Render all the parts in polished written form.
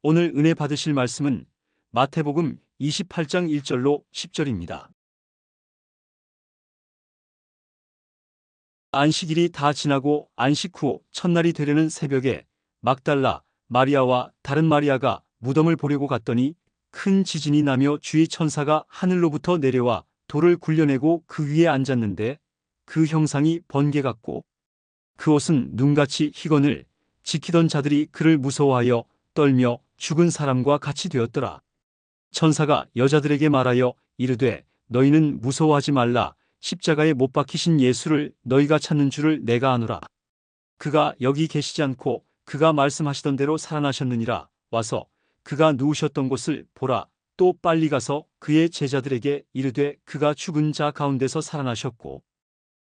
오늘 은혜 받으실 말씀은 마태복음 28장 1절로 10절입니다. 안식일이 다 지나고 안식 후 첫날이 되려는 새벽에 막달라 마리아와 다른 마리아가 무덤을 보려고 갔더니 큰 지진이 나며 주의 천사가 하늘로부터 내려와 돌을 굴려내고 그 위에 앉았는데 그 형상이 번개 같고 그 옷은 눈같이 희건을 지키던 자들이 그를 무서워하여 떨며 죽은 사람과 같이 되었더라. 천사가 여자들에게 말하여 이르되 너희는 무서워하지 말라. 십자가에 못 박히신 예수를 너희가 찾는 줄을 내가 아노라. 그가 여기 계시지 않고 그가 말씀하시던 대로 살아나셨느니라. 와서 그가 누우셨던 곳을 보라. 또 빨리 가서 그의 제자들에게 이르되 그가 죽은 자 가운데서 살아나셨고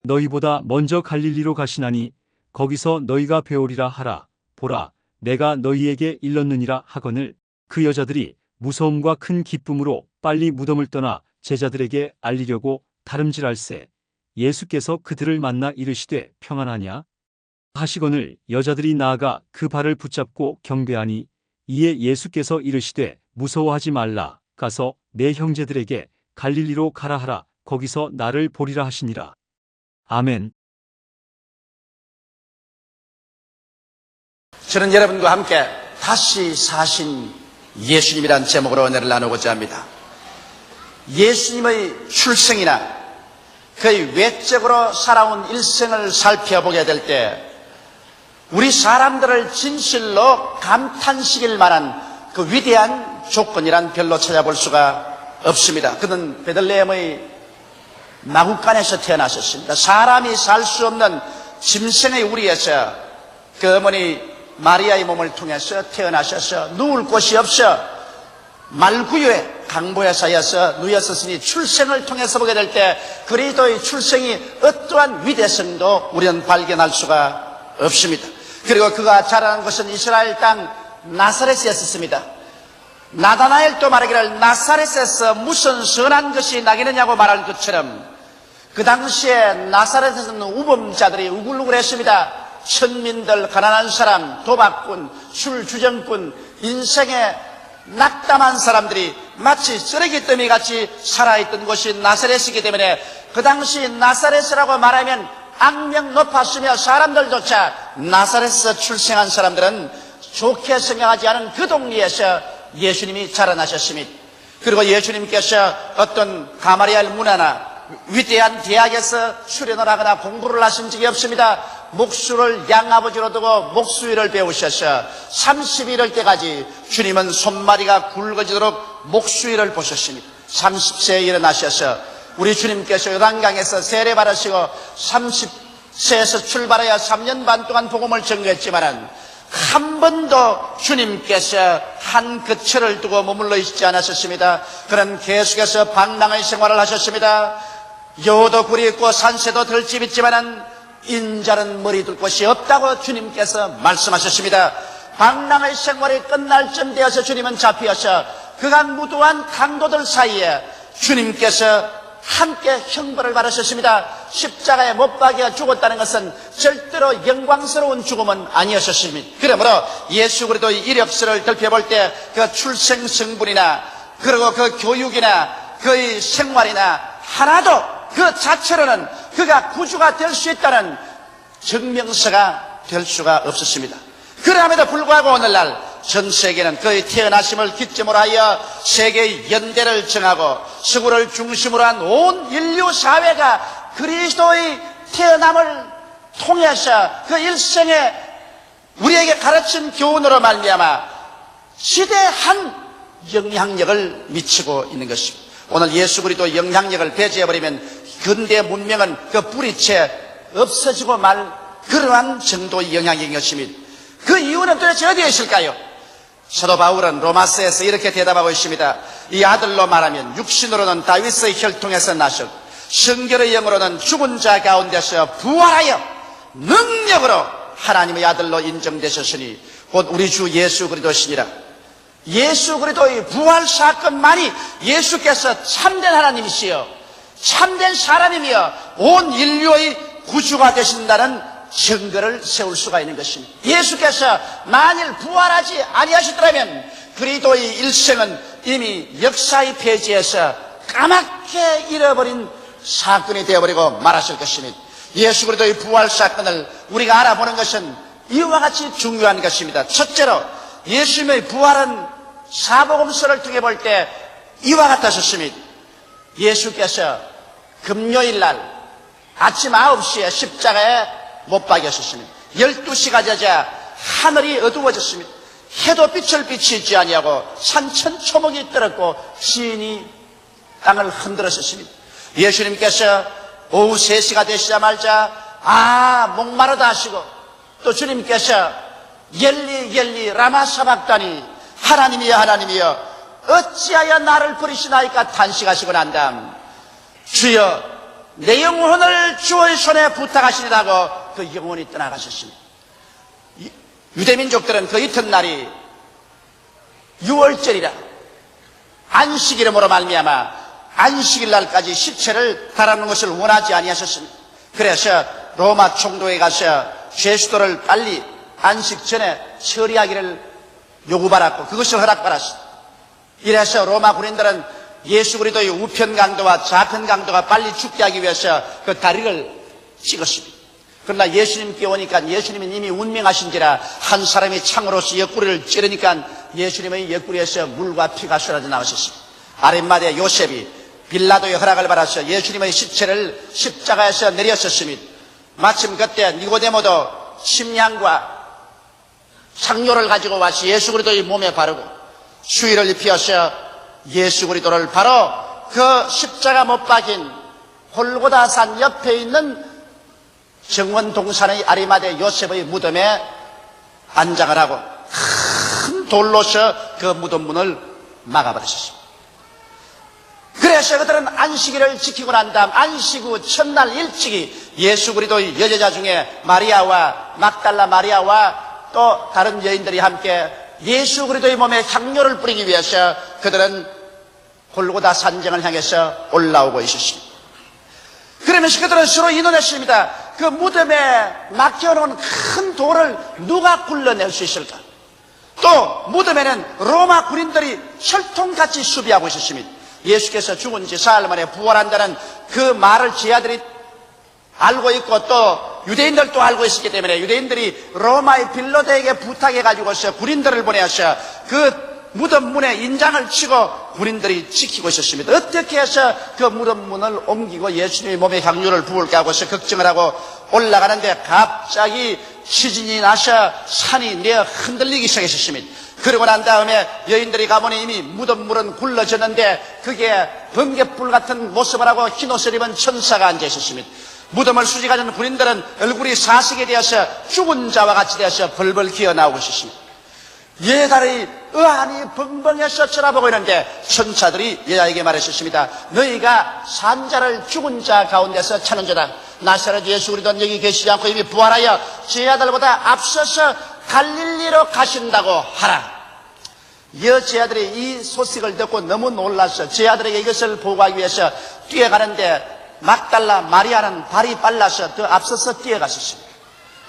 너희보다 먼저 갈릴리로 가시나니 거기서 너희가 배우리라 하라. 보라, 내가 너희에게 일렀느니라 하거늘. 그 여자들이 무서움과 큰 기쁨으로 빨리 무덤을 떠나 제자들에게 알리려고 다름질할세. 예수께서 그들을 만나 이르시되 평안하냐 하시거늘 여자들이 나아가 그 발을 붙잡고 경배하니 이에 예수께서 이르시되 무서워하지 말라. 가서 내 형제들에게 갈릴리로 가라 하라. 거기서 나를 보리라 하시니라. 아멘. 저는 여러분과 함께 다시 사신 예수님이란 제목으로 은혜를 나누고자 합니다. 예수님의 출생이나 그의 외적으로 살아온 일생을 살펴보게 될 때 우리 사람들을 진실로 감탄시킬 만한 그 위대한 조건이란 별로 찾아볼 수가 없습니다. 그는 베들레헴의 마구간에서 태어나셨습니다. 사람이 살 수 없는 짐승의 우리에서 그 어머니 마리아의 몸을 통해서 태어나셔서 누울 곳이 없어 말구유에 강보에 쌓여서 누였었으니 출생을 통해서 보게 될 때 그리스도의 출생이 어떠한 위대성도 우리는 발견할 수가 없습니다. 그리고 그가 자라난 것은 이스라엘 땅 나사렛이었습니다. 나다나엘도 말하기를 나사렛에서 무슨 선한 것이 나겠느냐고 말할 것처럼 그 당시에 나사렛에서는 우범자들이 우글우글했습니다. 천민들, 가난한 사람, 도박꾼, 술주정꾼, 인생에 낙담한 사람들이 마치 쓰레기 더미 같이 살아있던 곳이 나사렛이기 때문에 그 당시 나사렛이라고 말하면 악명 높았으며 사람들조차 나사렛에서 출생한 사람들은 좋게 생각하지 않은 그 동리에서 예수님이 자라나셨습니다. 그리고 예수님께서 어떤 가마리엘 문화나 위대한 대학에서 수련을 하거나 공부를 하신 적이 없습니다. 목수를 양아버지로 두고 목수일을 배우셔서 30일일 때까지 주님은 손마디가 굵어지도록 목수일을 보셨습니다. 30세에 일어나셔서 우리 주님께서 요단강에서 세례받으시고 30세에서 출발하여 3년 반 동안 복음을 전거했지만은 한 번도 주님께서 한 거처를 두고 머물러 있지 않으셨습니다. 그는 계속해서 방랑의 생활을 하셨습니다. 여우도 굴이 있고 산새도 들집 있지만은 인자는 머리 둘 곳이 없다고 주님께서 말씀하셨습니다. 방랑의 생활이 끝날 쯤 되어서 주님은 잡히어서 그간 무도한 강도들 사이에 주님께서 함께 형벌을 받으셨습니다. 십자가에 못 박여 죽었다는 것은 절대로 영광스러운 죽음은 아니었습니다. 그러므로 예수 그리스도의 이력서를 살펴볼 때 그 출생 성분이나 그리고 그 교육이나 그의 생활이나 하나도 그 자체로는 그가 구주가 될 수 있다는 증명서가 될 수가 없었습니다. 그럼에도 불구하고 오늘날 전 세계는 그의 태어나심을 기점으로 하여 세계의 연대를 정하고 서구를 중심으로 한 온 인류 사회가 그리스도의 태어남을 통해서 그 일생에 우리에게 가르친 교훈으로 말미암아 지대한 영향력을 미치고 있는 것입니다. 오늘 예수 그리스도 영향력을 배제해버리면 근대 문명은 그 뿌리채 없어지고 말 그러한 정도의 영향력인 것입니다. 그 이유는 도대체 어디에 있을까요? 사도 바울은 로마서에서 이렇게 대답하고 있습니다. 이 아들로 말하면 육신으로는 다윗의 혈통에서 나셨고 성결의 영으로는 죽은 자 가운데서 부활하여 능력으로 하나님의 아들로 인정되셨으니 곧 우리 주 예수 그리스도시니라. 예수 그리스도의 부활 사건만이 예수께서 참된 하나님이시여 참된 사람이며 온 인류의 구주가 되신다는 증거를 세울 수가 있는 것입니다. 예수께서 만일 부활하지 아니하시더라면 그리스도의 일생은 이미 역사의 페이지에서 까맣게 잃어버린 사건이 되어버리고 말았을 것입니다. 예수 그리스도의 부활 사건을 우리가 알아보는 것은 이와 같이 중요한 것입니다. 첫째로 예수님의 부활은 사복음서를 통해 볼 때 이와 같았었습니다. 예수께서 금요일 날 아침 9시에 십자가에 못 박였었습니다. 12시가 되자 하늘이 어두워졌습니다. 해도 빛을 비치지 아니하고 산천초목이 떨었고 시인이 땅을 흔들었었습니다. 예수님께서 오후 3시가 되시자마자 목마르다 하시고, 또 주님께서 엘리 라마 사박다니, 하나님이여 하나님이여 어찌하여 나를 버리시나이까 탄식하시고 난 다음 주여 내 영혼을 주의 손에 부탁하시리라고 그 영혼이 떠나가셨습니다. 유대민족들은 그 이튿날이 유월절이라 안식 이름으로 말미암아 안식일 날까지 시체를 달아놓는 것을 원하지 아니하셨습니다. 그래서 로마 총독에 가서 죄수들을 빨리 안식 전에 처리하기를 요구받았고 그것을 허락받았습니다. 이래서 로마 군인들은 예수 그리스도의 우편 강도와 좌편 강도가 빨리 죽게 하기 위해서 그 다리를 찍었습니다. 그러나 예수님께 오니까 예수님은 이미 운명하신지라 한 사람이 창으로서 옆구리를 찌르니까 예수님의 옆구리에서 물과 피가 쏟아져 나오셨습니다. 아랫마대 요셉이 빌라도의 허락을 받아서 예수님의 시체를 십자가에서 내렸었습니다. 마침 그때 니고데모도 침향과 상료를 가지고 와서 예수 그리스도의 몸에 바르고 수의를 입히어서 예수 그리스도를 바로 그 십자가 못 박인 골고다산 옆에 있는 정원 동산의 아리마대 요셉의 무덤에 안장을 하고 큰 돌로서 그 무덤 문을 막아버렸습니다. 그래서 그들은 안식일을 지키고 난 다음 안식 후 첫날 일찍이 예수 그리스도의 여제자 중에 마리아와 막달라 마리아와 또 다른 여인들이 함께 예수 그리스도의 몸에 향료를 뿌리기 위해서 그들은 골고다 산정을 향해서 올라오고 있었습니다. 그러면서 그들은 서로 의논했습니다. 그 무덤에 막혀놓은 큰 돌을 누가 굴러낼 수 있을까? 또 무덤에는 로마 군인들이 철통같이 수비하고 있었습니다. 예수께서 죽은 지 사흘 만에 부활한다는 그 말을 제자들이 알고 있고 또 유대인들도 알고 있었기 때문에 유대인들이 로마의 빌라도에게 부탁해가지고서 군인들을 보내서 그 무덤 문에 인장을 치고 군인들이 지키고 있었습니다. 어떻게 해서 그 무덤 문을 옮기고 예수님의 몸에 향유를 부을까 하고서 걱정을 하고 올라가는데 갑자기 지진이 나서 산이 내어 흔들리기 시작했습니다. 그러고 난 다음에 여인들이 가보니 이미 무덤 물은 굴러졌는데 그게 번갯불 같은 모습을 하고 흰 옷을 입은 천사가 앉아 있었습니다. 무덤을 수직하는 군인들은 얼굴이 사색이 되어서 죽은 자와 같이 되어서 벌벌 기어 나오고 있었습니다. 여자들이 의안이 벙벙해서 쳐다보고 있는데 천사들이 여자에게 말했었습니다. 너희가 산자를 죽은 자 가운데서 찾는 자다. 나사렛 예수 그리스도는 여기 계시지 않고 이미 부활하여 제 아들보다 앞서서 갈릴리로 가신다고 하라. 여제아들이 이 소식을 듣고 너무 놀라서 제 아들에게 이것을 보고하기 위해서 뛰어가는데 막달라 마리아는 발이 빨라서 더 앞서서 뛰어갔었습니다.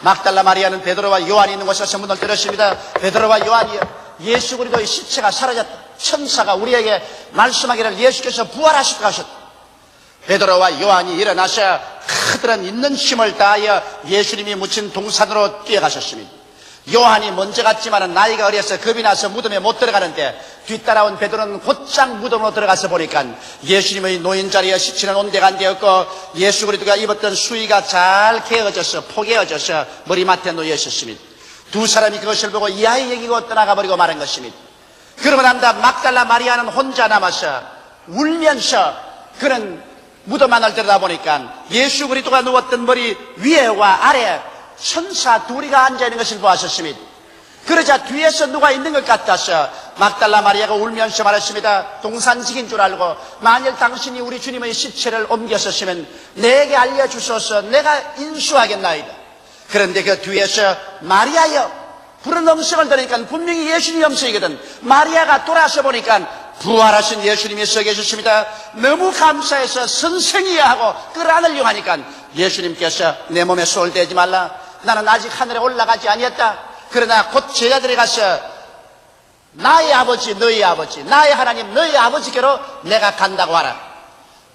막달라 마리아는 베드로와 요한이 있는 곳에서 문을 들었습니다. 베드로와 요한이 예수 그리스도의 시체가 사라졌다. 천사가 우리에게 말씀하기를 예수께서 부활하셨다 하셨다. 베드로와 요한이 일어나서 그들은 있는 힘을 다하여 예수님이 묻힌 동산으로 뛰어가셨습니다. 요한이 먼저 갔지만 나이가 어려서 겁이 나서 무덤에 못 들어가는데 뒤따라온 베드로는 곧장 무덤으로 들어가서 보니까 예수님의 노인 자리에 시체는 온데가 안 되었고 예수 그리스도가 입었던 수의가 잘 개어져서 포개어져서 머리맡에 놓여 있었습니다. 두 사람이 그것을 보고 이하에 여기고 떠나가 버리고 마는 것입니다. 그러고 난 다음 막달라 마리아는 혼자 남아서 울면서 그는 무덤 안을 들여다보니까 예수 그리스도가 누웠던 머리 위에와 아래 천사 둘이가 앉아있는 것을 보았었습니다. 그러자 뒤에서 누가 있는 것 같아서 막달라 마리아가 울면서 말했습니다. 동산직인 줄 알고 만일 당신이 우리 주님의 시체를 옮겼었으면 내게 알려주소서 내가 인수하겠나이다. 그런데 그 뒤에서 마리아여 부른 음성을 들으니까 분명히 예수님 음성이거든. 마리아가 돌아서 보니까 부활하신 예수님이 서 계셨습니다. 너무 감사해서 선생이야 하고 끌어안으려고 하니까 예수님께서 내 몸에 손을 대지 말라. 나는 아직 하늘에 올라가지 아니했다. 그러나 곧 제자들이 가서 나의 아버지, 너희 아버지, 나의 하나님, 너희 아버지께로 내가 간다고 하라.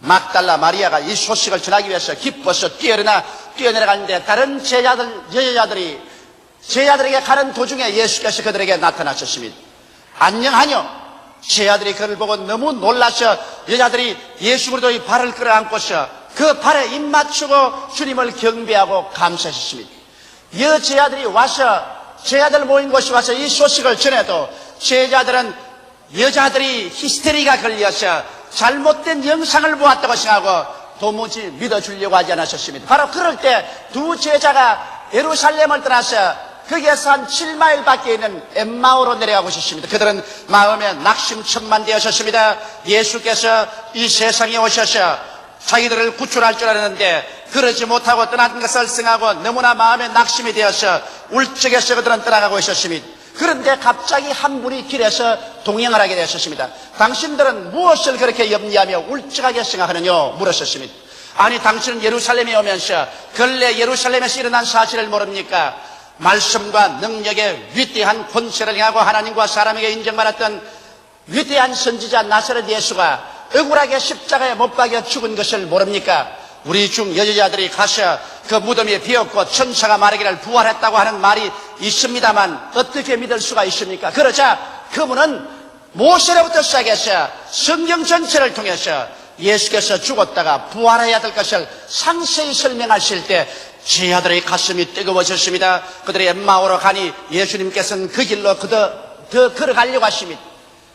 막달라 마리아가 이 소식을 전하기 위해서 기뻐서 뛰어내려가는데 다른 제자들에게 가는 도중에 예수께서 그들에게 나타나셨습니다. 안녕하뇨. 제자들이 그를 보고 너무 놀라서 여자들이 예수 그리스도의 발을 끌어안고서 그 발에 입 맞추고 주님을 경배하고 감사하셨습니다. 제자들이 와서 제자들 모인 곳에 와서 이 소식을 전해도 제자들은 여자들이 히스테리가 걸려서 잘못된 영상을 보았다고 생각하고 도무지 믿어주려고 하지 않으셨습니다. 바로 그럴 때 두 제자가 예루살렘을 떠나서 거기에서 한 7마일 밖에 있는 엠마오로 내려가고 있었습니다. 그들은 마음에 낙심천만되었습니다. 예수께서 이 세상에 오셔서 자기들을 구출할 줄 알았는데 그러지 못하고 떠난 것을 생각하고 너무나 마음에 낙심이 되어서 울적해서 그들은 떠나가고 있었습니다. 그런데 갑자기 한 분이 길에서 동행을 하게 되었습니다. 당신들은 무엇을 그렇게 염려하며 울적하게 생각하느냐 물었습니다. 아니, 당신은 예루살렘에 오면서 근래 예루살렘에서 일어난 사실을 모릅니까? 말씀과 능력의 위대한 권세를 행하고 하나님과 사람에게 인정받았던 위대한 선지자 나사렛 예수가 억울하게 십자가에 못 박여 죽은 것을 모릅니까? 우리 중 여자들이 가서 그 무덤이 비었고 천사가 말하기를 부활했다고 하는 말이 있습니다만 어떻게 믿을 수가 있습니까? 그러자 그분은 모세로부터 시작해서 성경 전체를 통해서 예수께서 죽었다가 부활해야 될 것을 상세히 설명하실 때 제자들의 가슴이 뜨거워졌습니다. 그들이 엠마오로 가니 예수님께서는 그 길로 더 걸어가려고 하십니다.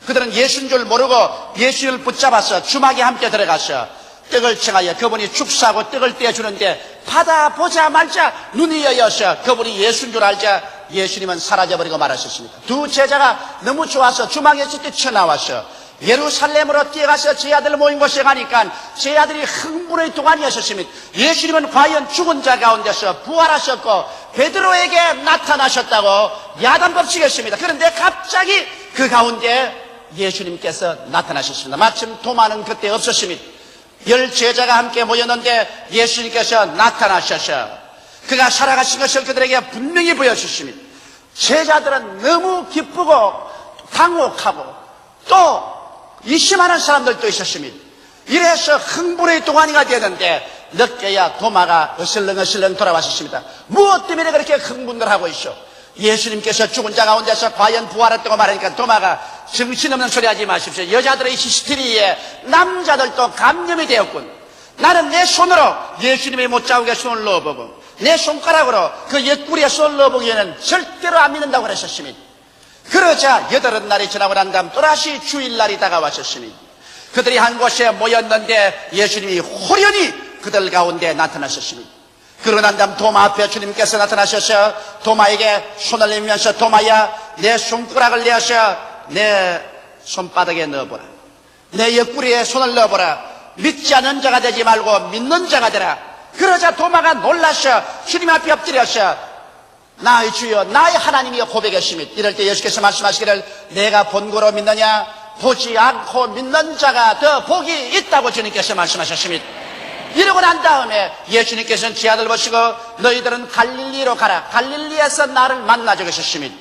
그들은 예수인 줄 모르고 예수를 붙잡아서 주막에 함께 들어가서 떡을 청하여 그분이 축사하고 떡을 떼어주는데 받아보자마자 눈이 여여서 그분이 예수인 줄 알자 예수님은 사라져버리고 말하셨습니다. 두 제자가 너무 좋아서 주막에서 뛰쳐나와서 예루살렘으로 뛰어가서 제자들 모인 곳에 가니까 제자들이 흥분의 동안이었습니다. 예수님은 과연 죽은 자 가운데서 부활하셨고 베드로에게 나타나셨다고 야단법칙했습니다. 그런데 갑자기 그 가운데 예수님께서 나타나셨습니다. 마침 도마는 그때 없었습니다. 10 제자가 함께 모였는데 예수님께서 나타나셔서 그가 살아가신 것을 그들에게 분명히 보여주십니다. 제자들은 너무 기쁘고 당혹하고 또 의심하는 사람들도 있었습니다. 이래서 흥분의 동안이가 되는데 늦게야 도마가 어슬렁어슬렁 돌아왔었습니다. 무엇 때문에 그렇게 흥분을 하고 있어? 예수님께서 죽은 자 가운데서 과연 부활했다고 말하니까 도마가 정신없는 소리 하지 마십시오. 여자들의 히스테리에 남자들도 감염이 되었군. 나는 내 손으로 예수님의 못자국에 손을 넣어보고 내 손가락으로 그 옆구리에 손을 넣어보기에는 절대로 안 믿는다고 그랬었습니다. 그러자 8날이 지나고 난 다음 또다시 주일날이 다가왔었습니다. 그들이 한 곳에 모였는데 예수님이 호련히 그들 가운데 나타나셨습니다. 그러고 난 다음 도마 앞에 주님께서 나타나셔서 도마에게 손을 내밀면서 도마야 내 손가락을 내어서 내 손바닥에 넣어보라. 내 옆구리에 손을 넣어보라. 믿지 않는 자가 되지 말고 믿는 자가 되라. 그러자 도마가 놀라서 주님 앞에 엎드려서 나의 주여 나의 하나님이여 고백했습니다. 이럴 때 예수께서 말씀하시기를 내가 본고로 믿느냐 보지 않고 믿는 자가 더 복이 있다고 주님께서 말씀하셨습니다. 이러고 난 다음에 예수님께서는 제 아들 보시고 너희들은 갈릴리로 가라. 갈릴리에서 나를 만나 적으셨습니다.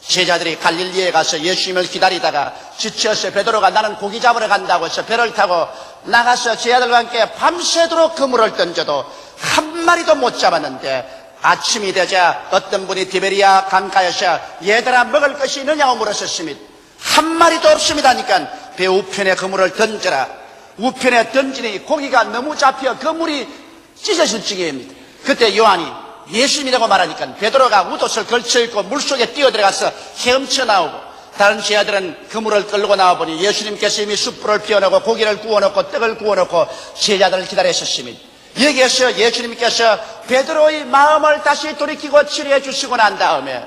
제자들이 갈릴리에 가서 예수님을 기다리다가 지쳐서 베드로가 나는 고기 잡으러 간다고 해서 배를 타고 나가서 제자들과 함께 밤새도록 그물을 던져도 한 마리도 못 잡았는데 아침이 되자 어떤 분이 디베리아 강가에서 얘들아 먹을 것이 있느냐고 물었었습니다. 한 마리도 없습니다니까 배 우편에 그물을 던져라. 우편에 던지니 고기가 너무 잡혀 그물이 찢어질 지경입니다. 그때 요한이 예수님이라고 말하니까 베드로가 웃옷을 걸쳐입고 물속에 뛰어들어가서 헤엄쳐 나오고 다른 제자들은 그물을 끌고 나와보니 예수님께서 이미 숯불을 피워놓고 고기를 구워놓고 떡을 구워놓고 제자들을 기다렸었습니다. 여기에서 예수님께서 베드로의 마음을 다시 돌이키고 치료해 주시고 난 다음에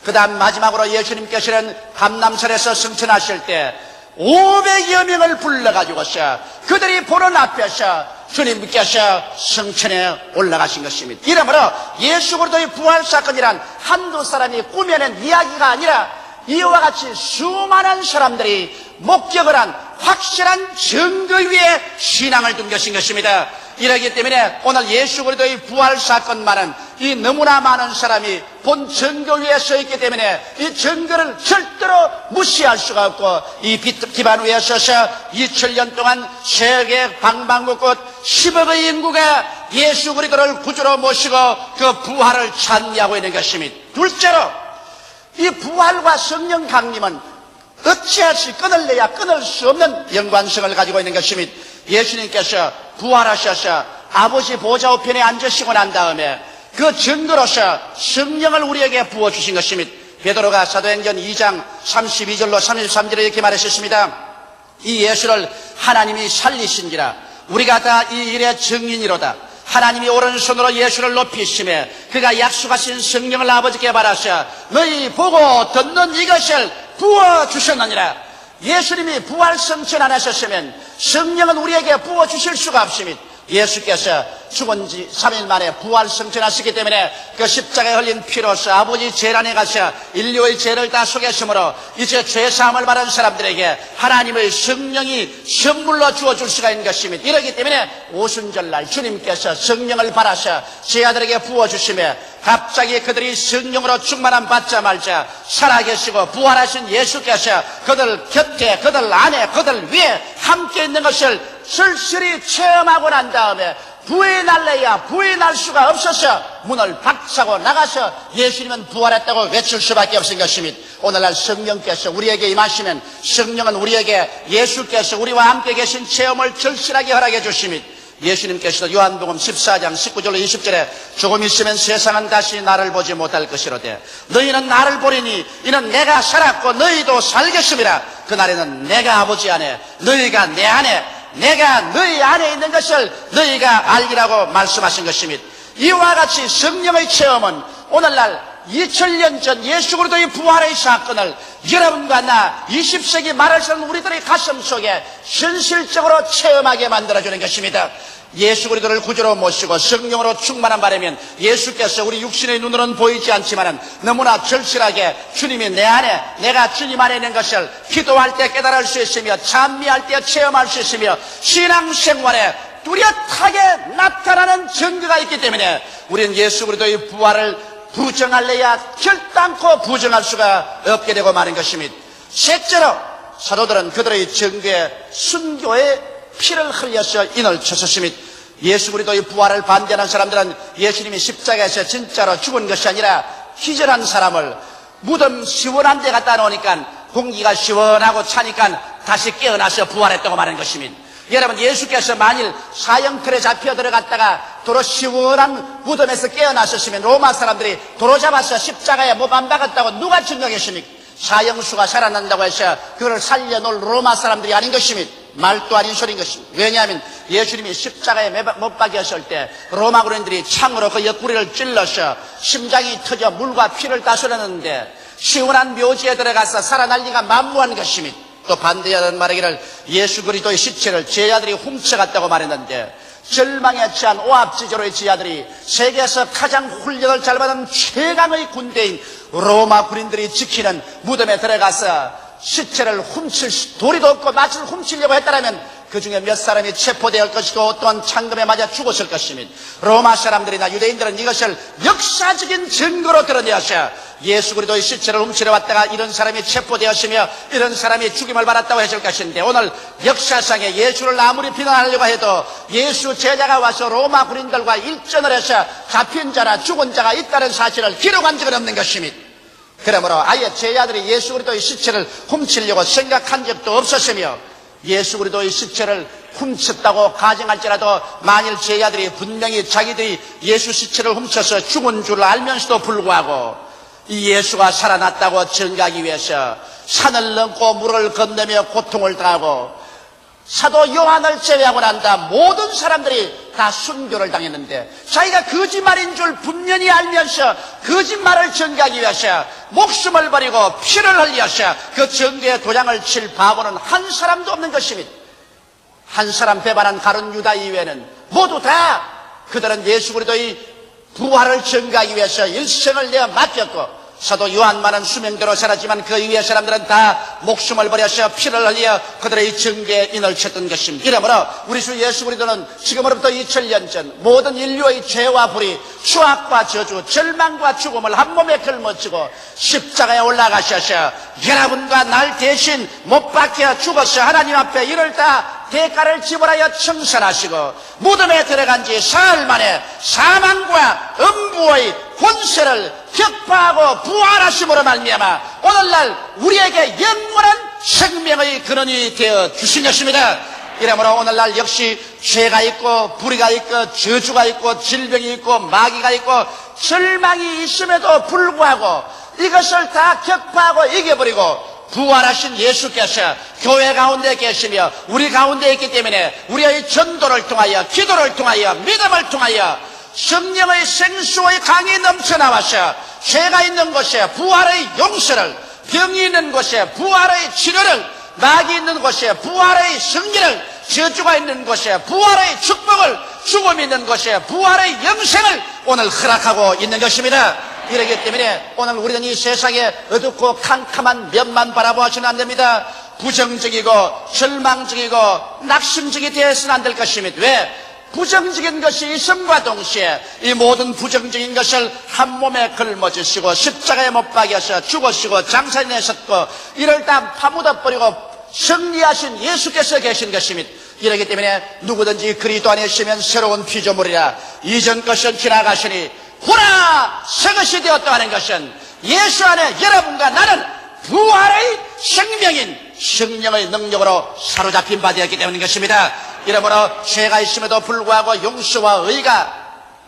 그 다음 마지막으로 예수님께서는 감람산에서 승천하실 때 500여 명을 불러가지고서 그들이 보는 앞에서 주님께서 승천에 올라가신 것입니다. 이러므로 예수 그리스도의 부활 사건이란 한두 사람이 꾸며낸 이야기가 아니라 이와 같이 수많은 사람들이 목격을 한 확실한 증거 위에 신앙을 둔 것인 것입니다. 이러기 때문에 오늘 예수 그리스도의 부활 사건만은 이 너무나 많은 사람이 본 증거 위에 서 있기 때문에 이 증거를 절대로 무시할 수가 없고 이 기반 위에 서서 2000년 동안 세계 방방곡곡 10억의 인구가 예수 그리스도를 구주로 모시고 그 부활을 찬미하고 있는 것입니다. 둘째로 이 부활과 성령 강림은 어찌할지 끊을래야 끊을 수 없는 연관성을 가지고 있는 것입니다. 예수님께서 부활하셔서 아버지 보좌 우편에 앉으시고 난 다음에 그 증거로서 성령을 우리에게 부어주신 것입니다. 베드로가 사도행전 2장 32절로 33절에 이렇게 말하셨습니다. 이 예수를 하나님이 살리신지라 우리가 다 이 일의 증인이로다. 하나님이 오른손으로 예수를 높이시며 그가 약속하신 성령을 아버지께 받아서 너희 보고 듣는 이것을 부어주셨느니라. 예수님이 부활 성천 안 하셨으면 성령은 우리에게 부어주실 수가 없습니다. 예수께서 죽은 지 3일 만에 부활 성천하시기 때문에 그 십자가에 흘린 피로서 아버지 제란에 가서 인류의 죄를 다 속였으므로 이제 죄사함을 받은 사람들에게 하나님의 성령이 선물로 주어줄 수가 있는 것입니다. 이러기 때문에 오순절날 주님께서 성령을 받아서 제 아들에게 부어주시며 갑자기 그들이 성령으로 충만함 받자마자 살아계시고 부활하신 예수께서 그들 곁에 그들 안에 그들 위에 함께 있는 것을 슬슬이 체험하고 난 다음에 부인할래야 부인할 수가 없어서 문을 박차고 나가서 예수님은 부활했다고 외칠 수밖에 없은 것입니다. 오늘날 성령께서 우리에게 임하시면 성령은 우리에게 예수께서 우리와 함께 계신 체험을 절실하게 허락해 주십니다. 예수님께서도 요한복음 14장 19절로 20절에 조금 있으면 세상은 다시 나를 보지 못할 것이로되 너희는 나를 보리니 이는 내가 살았고 너희도 살겠음이라. 그날에는 내가 아버지 안에 너희가 내 안에 내가 너희 안에 있는 것을 너희가 알기라고 말씀하신 것입니다. 이와 같이 성령의 체험은 오늘날 2000년 전 예수 그리스도의 부활의 사건을 여러분과 나 20세기 말을 쓰는 우리들의 가슴 속에 현실적으로 체험하게 만들어주는 것입니다. 예수 그리스도를 구주로 모시고 성령으로 충만한 바라면 예수께서 우리 육신의 눈으로는 보이지 않지만 너무나 절실하게 주님이 내 안에 내가 주님 안에 있는 것을 기도할 때 깨달을 수 있으며 찬미할 때 체험할 수 있으며 신앙생활에 뚜렷하게 나타나는 증거가 있기 때문에 우리는 예수 그리스도의 부활을 부정할래야 결단코 부정할 수가 없게 되고 마는 것입니다. 셋째로 사도들은 그들의 증거에 순교의 피를 흘려서 인을 쳤었습니다. 예수 그리스도의 부활을 반대하는 사람들은 예수님이 십자가에서 진짜로 죽은 것이 아니라 기절한 사람을 무덤 시원한 데 갖다 놓으니까 공기가 시원하고 차니까 다시 깨어나서 부활했다고 말하는 것입니다. 여러분, 예수께서 만일 사형틀에 잡혀 들어갔다가 도로 시원한 무덤에서 깨어나셨으면 로마 사람들이 도로 잡아서 십자가에 못 안 박았다고 누가 증명했습니까? 사형수가 살아난다고 해서 그걸 살려놓을 로마 사람들이 아닌 것입니다. 말도 아닌 소리인 것입니다. 왜냐하면 예수님이 십자가에 못 박였을 때 로마 군인들이 창으로 그 옆구리를 찔러서 심장이 터져 물과 피를 다 쏟아냈는데 시원한 묘지에 들어가서 살아날 리가 만무한 것입니다. 또 반대하는 말하기를 예수 그리스도의 시체를 제자들이 훔쳐갔다고 말했는데 절망에 처한 오합지졸의 제자들이 세계에서 가장 훈련을 잘 받은 최강의 군대인 로마 군인들이 지키는 무덤에 들어가서 시체를 훔칠 도리도 없고 마치를 훔치려고 했다면 그 중에 몇 사람이 체포될 것이고 또한 창금에 맞아 죽었을 것입니다. 로마 사람들이나 유대인들은 이것을 역사적인 증거로 드러내어서 예수 그리스도의 시체를 훔치러 왔다가 이런 사람이 체포되었으며 이런 사람이 죽임을 받았다고 했을 것인데 오늘 역사상에 예수를 아무리 비난하려고 해도 예수 제자가 와서 로마 군인들과 일전을 해서 잡힌 자나 죽은 자가 있다는 사실을 기록한 적은 없는 것입니다. 그러므로 아예 제자들이 예수 그리스도의 시체를 훔치려고 생각한 적도 없었으며 예수 그리스도의 시체를 훔쳤다고 가정할지라도 만일 제자들이 분명히 자기들이 예수 시체를 훔쳐서 죽은 줄 알면서도 불구하고 이 예수가 살아났다고 증거하기 위해서 산을 넘고 물을 건너며 고통을 당하고 사도 요한을 제외하고 난다 모든 사람들이 다 순교를 당했는데 자기가 거짓말인 줄 분명히 알면서 거짓말을 증거하기 위해서 목숨을 버리고 피를 흘려서 그 증거에 도장을 칠 바보는 한 사람도 없는 것입니다. 한 사람 배반한 가룟 유다 이외에는 모두 다 그들은 예수 그리스도의 부활을 증거하기 위해서 일생을 내어 맡겼고 사도 요한만은 수명대로 살았지만 그 이후의 사람들은 다 목숨을 버려서 피를 흘려 그들의 증거에 인을 쳤던 것입니다. 이러므로 우리 주 예수 그리스도는 지금으로부터 2000년 전 모든 인류의 죄와 불의, 수학과 저주, 절망과 죽음을 한 몸에 걸머쥐고 십자가에 올라가셔서 여러분과 날 대신 못 박혀 죽어서 하나님 앞에 이를 다 대가를 지불하여 청산하시고 무덤에 들어간 지 사흘 만에 사망과 음부의 권세를 격파하고 부활하심으로 말미암아 오늘날 우리에게 영원한 생명의 근원이 되어 주신 것입니다. 이러므로 오늘날 역시 죄가 있고 불의가 있고 저주가 있고 질병이 있고 마귀가 있고 절망이 있음에도 불구하고 이것을 다 격파하고 이겨버리고 부활하신 예수께서 교회 가운데 계시며 우리 가운데 있기 때문에 우리의 전도를 통하여 기도를 통하여 믿음을 통하여 성령의 생수의 강이 넘쳐나와서 죄가 있는 곳에 부활의 용서를, 병이 있는 곳에 부활의 치료를, 낙이 있는 곳에 부활의 승리를, 저주가 있는 곳에 부활의 축복을, 죽음이 있는 곳에 부활의 영생을 오늘 허락하고 있는 것입니다. 이러기 때문에 오늘 우리는 이 세상에 어둡고 캄캄한 면만 바라보아서는 안 됩니다. 부정적이고 절망적이고 낙심적이 되어서는 안 될 것입니다. 왜? 부정적인 것이 있음과 동시에 이 모든 부정적인 것을 한 몸에 걸머지시고 십자가에 못 박여서 죽으시고 장사에 내셨고 이를 다 파묻어버리고 승리하신 예수께서 계신 것입니다. 이러기 때문에 누구든지 그리스도 안에 있으면 새로운 피조물이라 이전 것은 지나가시니 보라 새 것이 되었다 하는 것은 예수 안에 여러분과 나는 부활의 생명인 성령의 능력으로 사로잡힌 바 되었기 때문인 것입니다. 이러므로 죄가 있음에도 불구하고 용서와 의가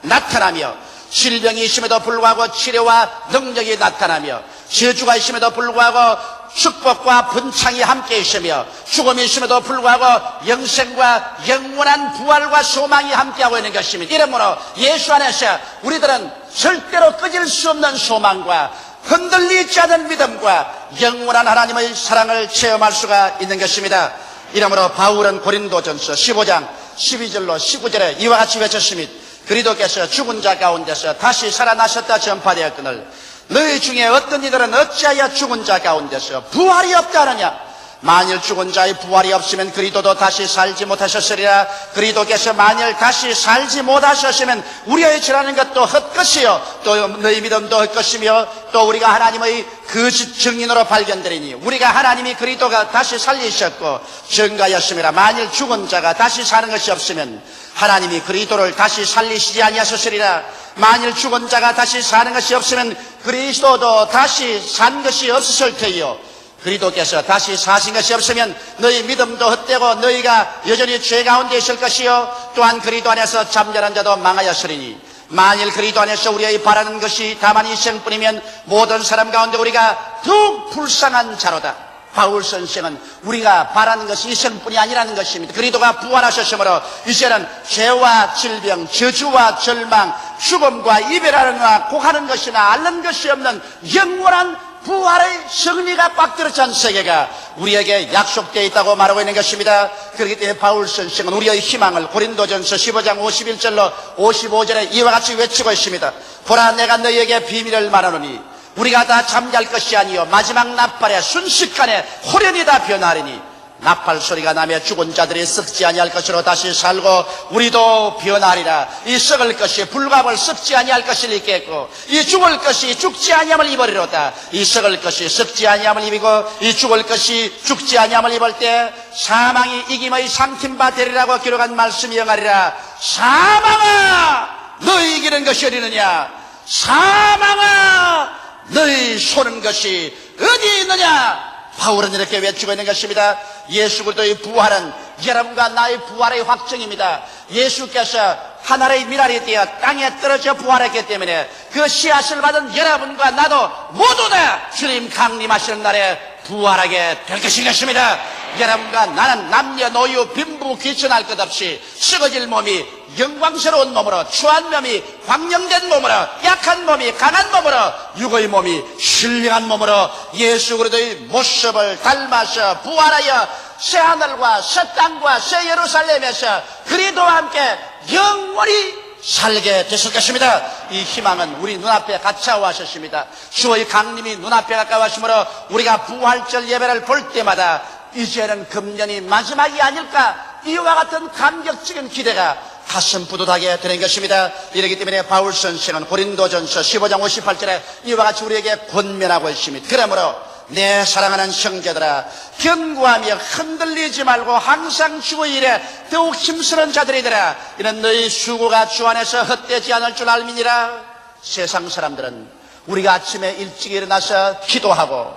나타나며 질병이 있음에도 불구하고 치료와 능력이 나타나며 저주가 있음에도 불구하고 축복과 번창이 함께 있으며 죽음이 있음에도 불구하고 영생과 영원한 부활과 소망이 함께하고 있는 것입니다. 이러므로 예수 안에서 우리들은 절대로 꺼질 수 없는 소망과 흔들리지 않은 믿음과 영원한 하나님의 사랑을 체험할 수가 있는 것입니다. 이러므로 바울은 고린도전서 15장 12절로 19절에 이와 같이 외쳤습니다. 그리스도께서 죽은 자 가운데서 다시 살아나셨다 전파되었거늘 너희 중에 어떤 이들은 어찌하여 죽은 자 가운데서 부활이 없다 하느냐? 만일 죽은 자의 부활이 없으면 그리스도도 다시 살지 못하셨으리라. 그리스도께서 만일 다시 살지 못하셨으면 우리의 죄라는 것도 헛것이요 또 너희 믿음도 헛것이며 또 우리가 하나님의 거짓 증인으로 발견되리니 우리가 하나님이 그리스도가 다시 살리셨고 증가하였음이라. 만일 죽은 자가 다시 사는 것이 없으면 하나님이 그리스도를 다시 살리시지 아니하셨으리라. 만일 죽은 자가 다시 사는 것이 없으면 그리스도도 다시 산 것이 없었을 테요. 그리스도께서 다시 사신 것이 없으면 너희 믿음도 헛되고 너희가 여전히 죄 가운데 있을 것이요 또한 그리스도 안에서 잠잠한 자도 망하였으리니 만일 그리스도 안에서 우리의 바라는 것이 다만 이 생뿐이면 모든 사람 가운데 우리가 더욱 불쌍한 자로다. 바울 선생은 우리가 바라는 것이 이 생뿐이 아니라는 것입니다. 그리스도가 부활하셨으므로 이제는 죄와 질병, 저주와 절망, 죽음과 이별하느나 곡하는 것이나 앓는 것이 없는 영원한 부활의 승리가 꽉 들어찬 세계가 우리에게 약속되어 있다고 말하고 있는 것입니다. 그렇기 때문에 바울 선생은 우리의 희망을 고린도전서 15장 51절로 55절에 이와 같이 외치고 있습니다. 보라 내가 너희에게 비밀을 말하노니 우리가 다 잠잘 것이 아니요 마지막 나팔에 순식간에 호련히 다 변하리니 나팔 소리가 나며 죽은 자들이 썩지 아니할 것으로 다시 살고 우리도 변하리라. 이 썩을 것이 불갑을 썩지 아니할 것을 입겠고 이 죽을 것이 죽지 아니함을 입으리로다. 이 썩을 것이 썩지 아니함을 입이고 이 죽을 것이 죽지 아니함을 입을 때 사망이 이김의 삼킨 바 되리라고 기록한 말씀이 영하리라. 사망아 너희 이기는 것이 어디느냐? 사망아 너희 쏘는 것이 어디 있느냐? 바울은 이렇게 외치고 있는 것입니다. 예수 그리스도의 부활은 여러분과 나의 부활의 확정입니다. 예수께서 하늘의 미랄이 되어 땅에 떨어져 부활했기 때문에 그 씨앗을 받은 여러분과 나도 모두 다 주님 강림하시는 날에 부활하게 될 것입니다. 여러분과 나는 남녀노유 빈부 귀천할 것 없이 썩어질 몸이 영광스러운 몸으로, 추한 몸이 광명된 몸으로, 약한 몸이 강한 몸으로, 육의 몸이 신령한 몸으로 예수 그리스도의 모습을 닮아서 부활하여 새 하늘과 새 땅과 새 예루살렘에서 그리스도와 함께 영원히 살게 되실 것입니다. 이 희망은 우리 눈앞에 가까워하셨습니다. 주의 강림이 눈앞에 가까워하시므로 우리가 부활절 예배를 볼 때마다 이제는 금년이 마지막이 아닐까, 이와 같은 감격적인 기대가 가슴 뿌듯하게 되는 것입니다. 이렇기 때문에 바울 선생은 고린도전서 15장 58절에 이와 같이 우리에게 권면하고 있습니다. 그러므로 내 사랑하는 형제들아, 견고하며 흔들리지 말고 항상 주의 일에 더욱 힘쓰는 자들이더라. 이는 너희 수고가 주 안에서 헛되지 않을 줄 알미니라. 세상 사람들은 우리가 아침에 일찍 일어나서 기도하고,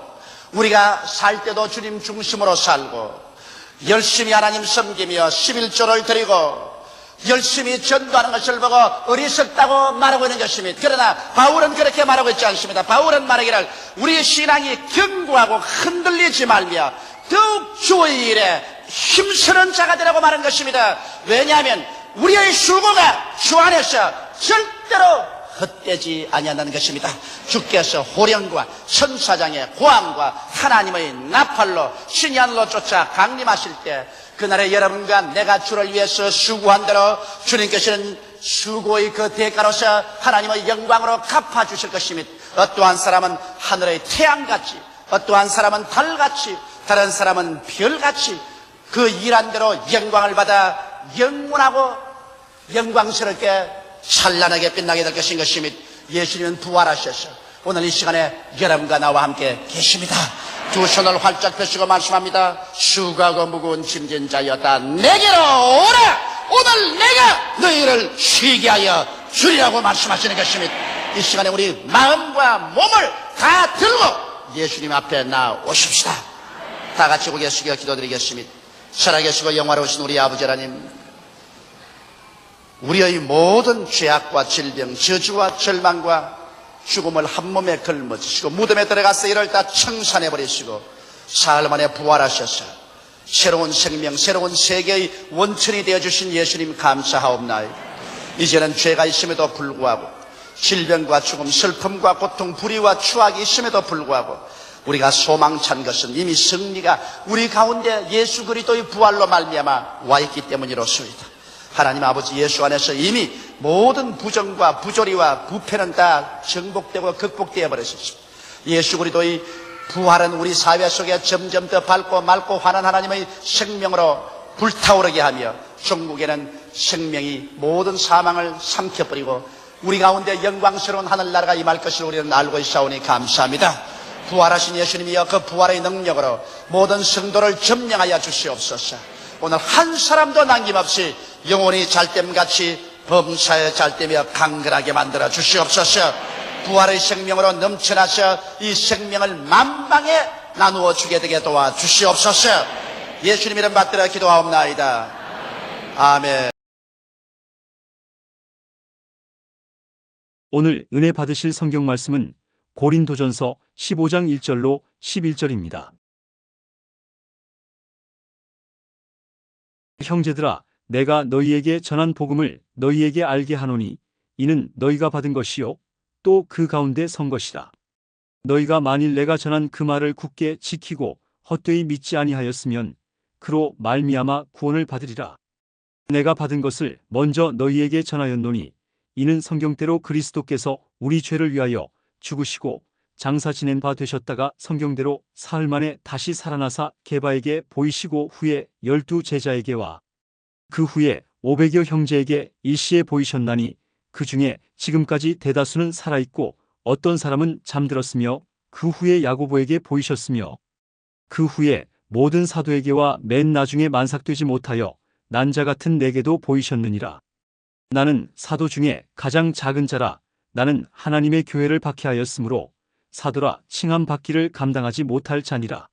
우리가 살 때도 주님 중심으로 살고, 열심히 하나님 섬기며 11조를 드리고 열심히 전도하는 것을 보고 어리석다고 말하고 있는 것입니다. 그러나 바울은 그렇게 말하고 있지 않습니다. 바울은 말하기를 우리의 신앙이 견고하고 흔들리지 말며 더욱 주의 일에 힘쓰는 자가 되라고 말한 것입니다. 왜냐하면 우리의 수고가 주 안에서 절대로 헛되지 아니한다는 것입니다. 주께서 호령과 천사장의 고함과 하나님의 나팔로 신이 하늘로 쫓아 강림하실 때, 그날에 여러분과 내가 주를 위해서 수고한 대로 주님께서는 수고의 그 대가로서 하나님의 영광으로 갚아주실 것입니다. 어떠한 사람은 하늘의 태양같이, 어떠한 사람은 달같이, 다른 사람은 별같이 그 일한 대로 영광을 받아 영원하고 영광스럽게 찬란하게 빛나게 될 것인 것입니다. 예수님은 부활하셔서 오늘 이 시간에 여러분과 나와 함께 계십니다. 두 손을 활짝 펴시고 말씀합니다. 수고하고 무거운 짐진 자였다, 내게로 오라. 오늘 내가 너희를 쉬게 하여 주리라고 말씀하시는 것입니다. 이 시간에 우리 마음과 몸을 다 들고 예수님 앞에 나오십시다. 다 같이 고개 숙여 기도드리겠습니다. 살아계시고 영화로우신 우리 아버지 하나님, 우리의 모든 죄악과 질병, 저주와 절망과 죽음을 한 몸에 걸머지시고 무덤에 들어가서 이를 다 청산해버리시고 사흘 만에 부활하셔서 새로운 생명, 새로운 세계의 원천이 되어주신 예수님 감사하옵나이다. 이제는 죄가 있음에도 불구하고, 질병과 죽음, 슬픔과 고통, 불의와 추악이 있음에도 불구하고 우리가 소망찬 것은 이미 승리가 우리 가운데 예수 그리스도의 부활로 말미암아 와 있기 때문이로소이다. 하나님 아버지, 예수 안에서 이미 모든 부정과 부조리와 부패는 다 정복되고 극복되어 버렸습니다. 예수 그리스도의 부활은 우리 사회 속에 점점 더 밝고 맑고 환한 하나님의 생명으로 불타오르게 하며 종국에는 생명이 모든 사망을 삼켜버리고 우리 가운데 영광스러운 하늘나라가 임할 것을 우리는 알고 있사오니 감사합니다. 부활하신 예수님이여, 그 부활의 능력으로 모든 성도를 점령하여 주시옵소서. 오늘 한 사람도 남김없이 영원히 잘됨같이 범사에 잘되며 강건하게 만들어 주시옵소서. 부활의 생명으로 넘쳐나서 이 생명을 만방에 나누어 주게 되게 도와 주시옵소서. 예수님 이름 받들어 기도하옵나이다. 아멘. 오늘 은혜 받으실 성경 말씀은 고린도전서 15장 1절로 11절입니다. 형제들아, 내가 너희에게 전한 복음을 너희에게 알게 하노니 이는 너희가 받은 것이요 또 그 가운데 선 것이라. 너희가 만일 내가 전한 그 말을 굳게 지키고 헛되이 믿지 아니하였으면 그로 말미암아 구원을 받으리라. 내가 받은 것을 먼저 너희에게 전하였노니 이는 성경대로 그리스도께서 우리 죄를 위하여 죽으시고 장사 지낸 바 되셨다가 성경대로 사흘 만에 다시 살아나사 게바에게 보이시고 후에 12 제자에게와 그 후에 500여 형제에게 일시에 보이셨나니 그 중에 지금까지 대다수는 살아있고 어떤 사람은 잠들었으며 그 후에 야고보에게 보이셨으며 그 후에 모든 사도에게와 맨 나중에 만삭되지 못하여 난자 같은 내게도 보이셨느니라. 나는 사도 중에 가장 작은 자라. 나는 하나님의 교회를 박해하였으므로 사도라 칭함 받기를 감당하지 못할 자니라.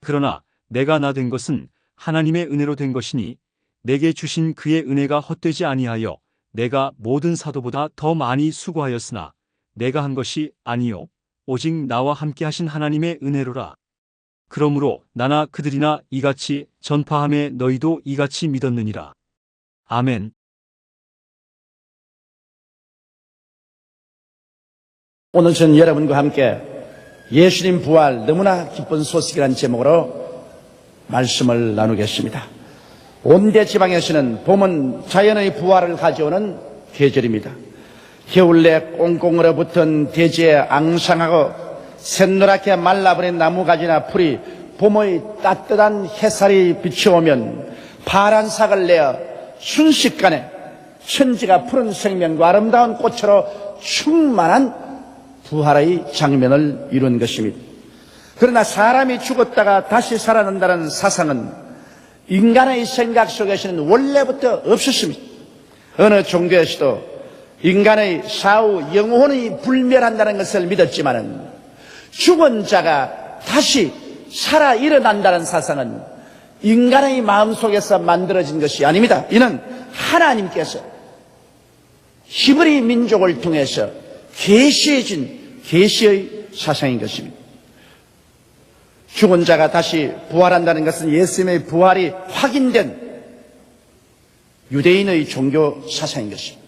그러나 내가 나 된 것은 하나님의 은혜로 된 것이니 내게 주신 그의 은혜가 헛되지 아니하여 내가 모든 사도보다 더 많이 수고하였으나 내가 한 것이 아니요 오직 나와 함께 하신 하나님의 은혜로라. 그러므로 나나 그들이나 이같이 전파함에 너희도 이같이 믿었느니라. 아멘. 오늘 저는 여러분과 함께 예수님 부활 너무나 기쁜 소식이라는 제목으로 말씀을 나누겠습니다. 온대 지방에서는 봄은 자연의 부활을 가져오는 계절입니다. 겨울내 꽁꽁 얼어붙은 대지에 앙상하고 샛노랗게 말라버린 나무가지나 풀이 봄의 따뜻한 햇살이 비춰오면 파란 색을 내어 순식간에 천지가 푸른 생명과 아름다운 꽃으로 충만한 부활의 장면을 이룬 것입니다. 그러나 사람이 죽었다가 다시 살아난다는 사상은 인간의 생각 속에서는 원래부터 없었습니다. 어느 종교에서도 인간의 사후 영혼이 불멸한다는 것을 믿었지만은 죽은 자가 다시 살아 일어난다는 사상은 인간의 마음속에서 만들어진 것이 아닙니다. 이는 하나님께서 히브리 민족을 통해서 계시해 준 계시의 사상인 것입니다. 죽은 자가 다시 부활한다는 것은 예수님의 부활이 확인된 유대인의 종교 사상인 것입니다.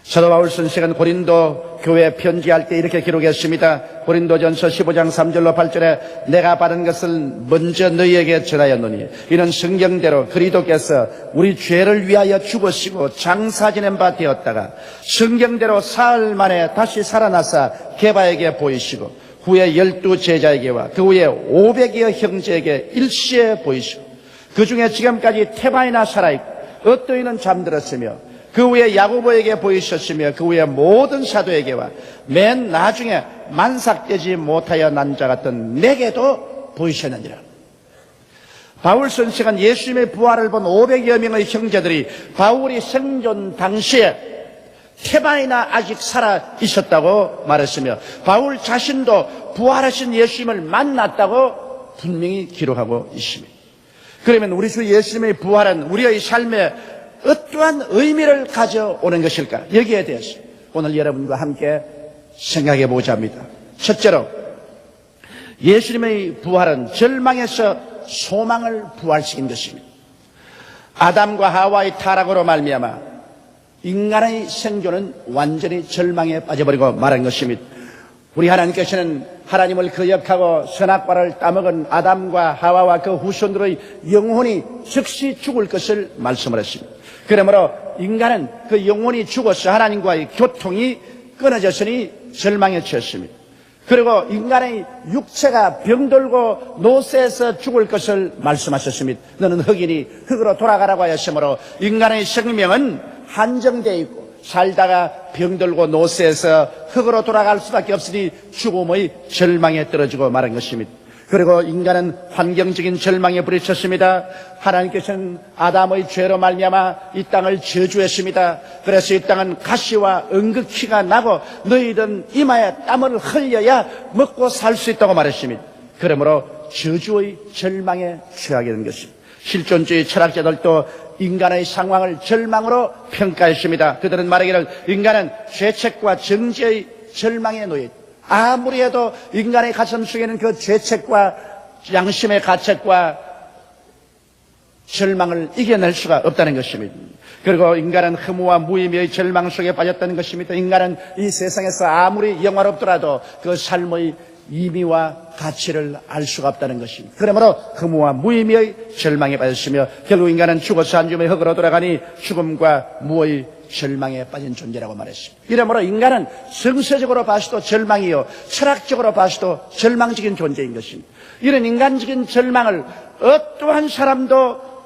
사도 바울 선생은 고린도 교회에 편지할 때 이렇게 기록했습니다. 고린도전서 15장 3절로 8절에 내가 받은 것을 먼저 너희에게 전하였노니 이는 성경대로 그리스도께서 우리 죄를 위하여 죽으시고 장사 지낸 바 되었다가 성경대로 사흘 만에 다시 살아나사 게바에게 보이시고 후에 12 제자에게와 그 후에 500여 형제에게 일시에 보이시고 그 중에 지금까지 태반이나 살아있고 어떠이는 잠들었으며 그 후에 야고보에게 보이셨으며 그 후에 모든 사도에게와 맨 나중에 만삭되지 못하여 난 자 같은 내게도 보이셨느니라. 바울 선생은 예수님의 부활을 본 500여 명의 형제들이 바울이 생존 당시에 태반이나 아직 살아 있었다고 말했으며 바울 자신도 부활하신 예수님을 만났다고 분명히 기록하고 있습니다. 그러면 우리 주 예수님의 부활은 우리의 삶에 어떠한 의미를 가져오는 것일까? 여기에 대해서 오늘 여러분과 함께 생각해 보자 합니다. 첫째로 예수님의 부활은 절망에서 소망을 부활시킨 것입니다. 아담과 하와의 타락으로 말미암아 인간의 생존은 완전히 절망에 빠져버리고 말한 것입니다. 우리 하나님께서는 하나님을 거역하고 선악과를 따먹은 아담과 하와와 그 후손들의 영혼이 즉시 죽을 것을 말씀을 했습니다. 그러므로 인간은 그 영혼이 죽어서 하나님과의 교통이 끊어졌으니 절망에 처했습니다. 그리고 인간의 육체가 병들고 노쇠해서 죽을 것을 말씀하셨습니다. 너는 흙이니 흙으로 돌아가라고 하였으므로 인간의 생명은 한정되어 있고 살다가 병들고 노쇠해서 흙으로 돌아갈 수밖에 없으니 죽음의 절망에 떨어지고 말한 것입니다. 그리고 인간은 환경적인 절망에 부딪혔습니다. 하나님께서는 아담의 죄로 말미암아 이 땅을 저주했습니다. 그래서 이 땅은 가시와 응극히가 나고 너희들은 이마에 땀을 흘려야 먹고 살 수 있다고 말했습니다. 그러므로 저주의 절망에 처하게 된 것입니다. 실존주의 철학자들도 인간의 상황을 절망으로 평가했습니다. 그들은 말하기를 인간은 죄책과 정죄의 절망에 놓여 있다. 아무리 해도 인간의 가슴 속에는 그 죄책과 양심의 가책과 절망을 이겨낼 수가 없다는 것입니다. 그리고 인간은 허무와 무의미의 절망 속에 빠졌다는 것입니다. 인간은 이 세상에서 아무리 영화롭더라도 그 삶의 의미와 가치를 알 수가 없다는 것입니다. 그러므로 허무와 무의미의 절망에 빠졌으며 결국 인간은 죽어서 한 줌의 흙으로 돌아가니 죽음과 무의 절망에 빠진 존재라고 말했습니다. 이러므로 인간은 성서적으로 봐서도 절망이요 철학적으로 봐서도 절망적인 존재인 것입니다. 이런 인간적인 절망을 어떠한 사람도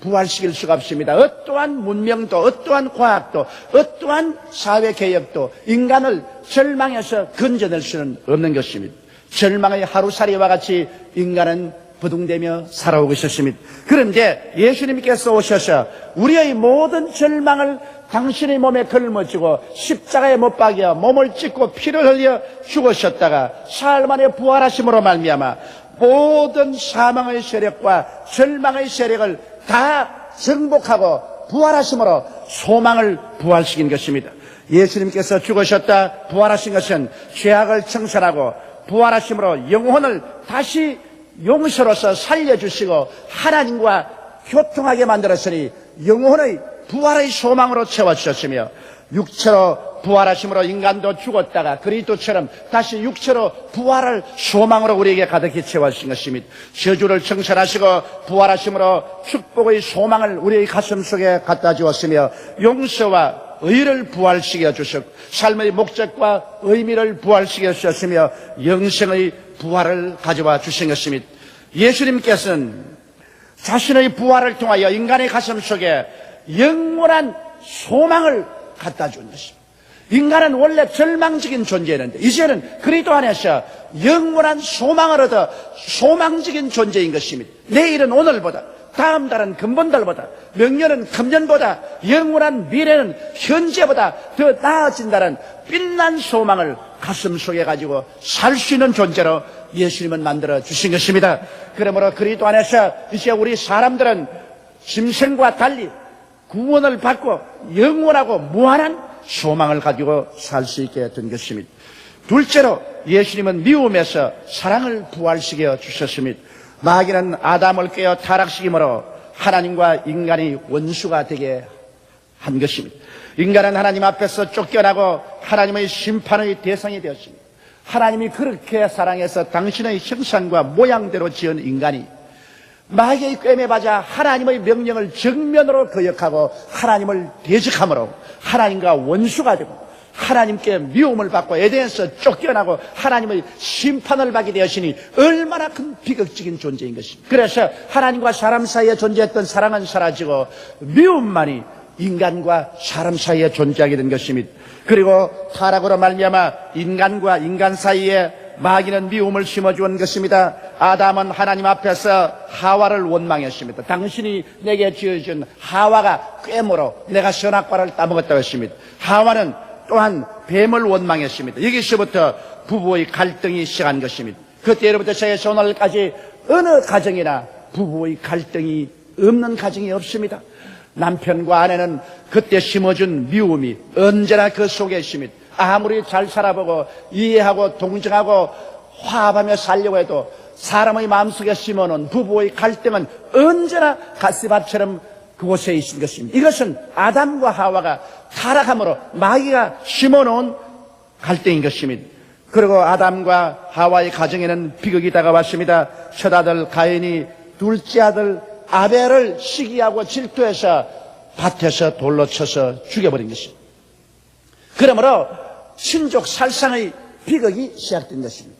부활시킬 수가 없습니다. 어떠한 문명도 어떠한 과학도 어떠한 사회개혁도 인간을 절망에서 건져낼 수는 없는 것입니다. 절망의 하루살이와 같이 인간은 부둥대며 살아오고 있었습니다. 그런데 예수님께서 오셔서 우리의 모든 절망을 당신의 몸에 걸머지고 십자가에 못 박여 몸을 찢고 피를 흘려 죽으셨다가 사흘 만에 부활하심으로 말미암아 모든 사망의 세력과 절망의 세력을 다 정복하고 부활하심으로 소망을 부활시킨 것입니다. 예수님께서 죽으셨다 부활하신 것은 죄악을 청산하고 부활하심으로 영혼을 다시 용서로서 살려주시고 하나님과 교통하게 만들었으니 영혼의 부활의 소망으로 채워주셨으며 육체로 부활하심으로 인간도 죽었다가 그리스도처럼 다시 육체로 부활할 소망으로 우리에게 가득히 채워주신 것입니다. 저주를 청산하시고 부활하심으로 축복의 소망을 우리의 가슴 속에 갖다 주었으며 용서와 의를 부활시켜 주셨고 삶의 목적과 의미를 부활시켜 주셨으며 영생의 부활을 가져와 주신 것입니다. 예수님께서는 자신의 부활을 통하여 인간의 가슴 속에 영원한 소망을 갖다 준 것입니다. 인간은 원래 절망적인 존재였는데 이제는 그리스도 안에서 영원한 소망을 얻어 소망적인 존재인 것입니다. 내일은 오늘보다, 다음 달은 금번달보다, 명년은 금년보다, 영원한 미래는 현재보다 더 나아진다는 빛난 소망을 가슴 속에 가지고 살 수 있는 존재로 예수님은 만들어 주신 것입니다. 그러므로 그리스도 안에서 이제 우리 사람들은 짐승과 달리 구원을 받고 영원하고 무한한 소망을 가지고 살 수 있게 된 것입니다. 둘째로 예수님은 미움에서 사랑을 부활시켜 주셨습니다. 마귀는 아담을 깨어 타락시킴으로 하나님과 인간이 원수가 되게 한 것입니다. 인간은 하나님 앞에서 쫓겨나고 하나님의 심판의 대상이 되었습니다. 하나님이 그렇게 사랑해서 당신의 형상과 모양대로 지은 인간이 마귀의 꿰매 받아 하나님의 명령을 정면으로 거역하고 하나님을 대적함으로 하나님과 원수가 되고 하나님께 미움을 받고 에덴에서 쫓겨나고 하나님의 심판을 받게 되었으니 얼마나 큰 비극적인 존재인 것입니다. 그래서 하나님과 사람 사이에 존재했던 사랑은 사라지고 미움만이 인간과 사람 사이에 존재하게 된 것입니다. 그리고 타락으로 말미암아 인간과 인간 사이에 마귀는 미움을 심어주은 것입니다. 아담은 하나님 앞에서 하와를 원망했습니다. 당신이 내게 지어준 하와가 꾀모로 내가 선악과를 따먹었다고 했습니다. 하와는 또한 뱀을 원망했습니다. 여기서부터 부부의 갈등이 시작한 것입니다. 그때로부터 시작해서 오늘까지 어느 가정이나 부부의 갈등이 없는 가정이 없습니다. 남편과 아내는 그때 심어준 미움이 언제나 그 속에 있습니다. 아무리 잘 살아보고 이해하고 동정하고 화합하며 살려고 해도 사람의 마음속에 심어놓은 부부의 갈등은 언제나 가시밭처럼 그곳에 있는 것입니다. 이것은 아담과 하와가 타락함으로 마귀가 심어놓은 갈등인 것입니다. 그리고 아담과 하와의 가정에는 비극이 다가왔습니다. 첫 아들 가인이 둘째 아들 아벨을 시기하고 질투해서 밭에서 돌로 쳐서 죽여버린 것입니다. 그러므로 신족 살상의 비극이 시작된 것입니다.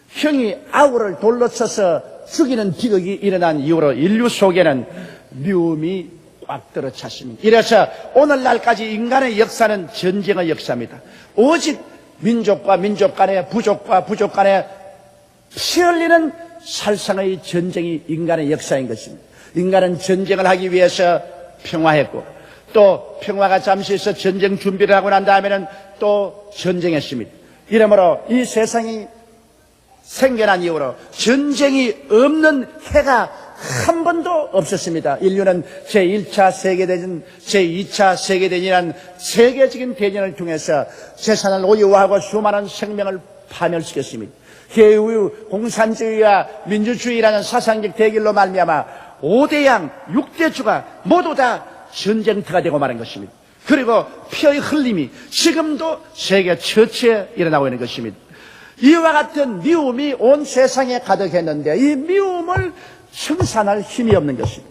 형이 아우를 돌로 쳐서 죽이는 비극이 일어난 이후로 인류 속에는 미움이 꽉 들어찼습니다. 이래서 오늘날까지 인간의 역사는 전쟁의 역사입니다. 오직 민족과 민족 간에 부족과 부족 간에 피 흘리는 살상의 전쟁이 인간의 역사인 것입니다. 인간은 전쟁을 하기 위해서 평화했고 또 평화가 잠시 있어 전쟁 준비를 하고 난 다음에는 또 전쟁했습니다. 이러므로 이 세상이 생겨난 이후로 전쟁이 없는 해가 한 번도 없었습니다. 인류는 제1차 세계대전, 제2차 세계대전이라는 세계적인 대전을 통해서 세상을 오유하고 수많은 생명을 파멸시켰습니다. 개유 공산주의와 민주주의라는 사상적 대결로 말미암아 5대양 6대주가 모두 다 전쟁터가 되고 말한 것입니다. 그리고 피의 흘림이 지금도 세계 처치에 일어나고 있는 것입니다. 이와 같은 미움이 온 세상에 가득했는데 이 미움을 청산할 힘이 없는 것입니다.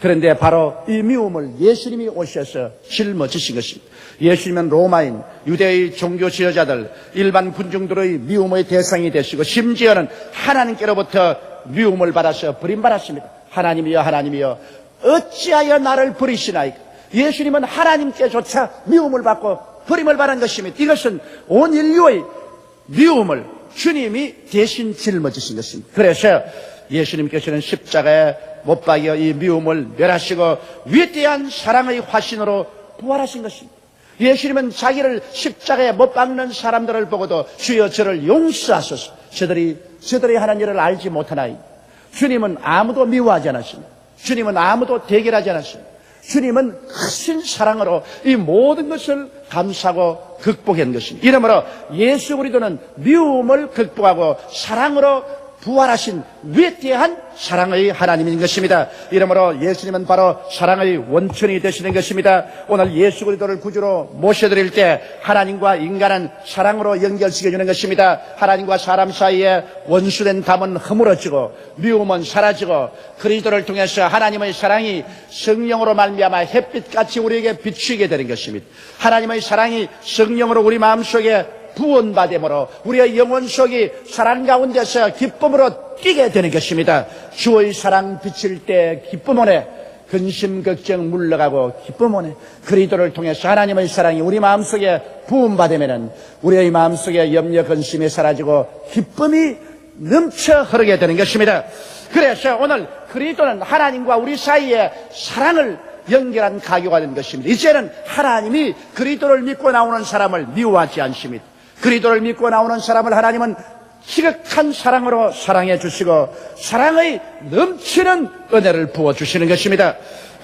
그런데 바로 이 미움을 예수님이 오셔서 짊어지신 것입니다. 예수님은 로마인, 유대의 종교 지도자들, 일반 군중들의 미움의 대상이 되시고 심지어는 하나님께로부터 미움을 받아서 버림받았습니다. 하나님이여 하나님이여 어찌하여 나를 버리시나이까. 예수님은 하나님께조차 미움을 받고 버림을 받은 것입니다. 이것은 온 인류의 미움을 주님이 대신 짊어지신 것입니다. 그래서 예수님께서는 십자가에 못 박여 이 미움을 멸하시고 위대한 사랑의 화신으로 부활하신 것입니다. 예수님은 자기를 십자가에 못 박는 사람들을 보고도 주여 저를 용서하소서. 저들이 하는 일을 알지 못하나이. 주님은 아무도 미워하지 않았습니다. 주님은 아무도 대결하지 않았습니다. 주님은 크신 사랑으로 이 모든 것을 감수하고 극복한 것입니다. 이러므로 예수 그리스도는 미움을 극복하고 사랑으로 부활하신 위대한 사랑의 하나님인 것입니다. 이러므로 예수님은 바로 사랑의 원천이 되시는 것입니다. 오늘 예수 그리스도를 구주로 모셔드릴 때 하나님과 인간은 사랑으로 연결시켜주는 것입니다. 하나님과 사람 사이에 원수된 담은 허물어지고 미움은 사라지고 그리스도를 통해서 하나님의 사랑이 성령으로 말미암아 햇빛같이 우리에게 비추게 되는 것입니다. 하나님의 사랑이 성령으로 우리 마음속에 부원받음으로 우리의 영혼 속이 사랑 가운데서 기쁨으로 뛰게 되는 것입니다. 주의 사랑 비칠 때 기쁨 오네. 근심 걱정 물러가고 기쁨 오네. 그리스도를 통해서 하나님의 사랑이 우리 마음속에 부음받으면 우리의 마음속에 염려 근심이 사라지고 기쁨이 넘쳐 흐르게 되는 것입니다. 그래서 오늘 그리스도는 하나님과 우리 사이에 사랑을 연결한 가교가 된 것입니다. 이제는 하나님이 그리스도를 믿고 나오는 사람을 미워하지 않습니다. 그리스도를 믿고 나오는 사람을 하나님은 지극한 사랑으로 사랑해 주시고 사랑의 넘치는 은혜를 부어주시는 것입니다.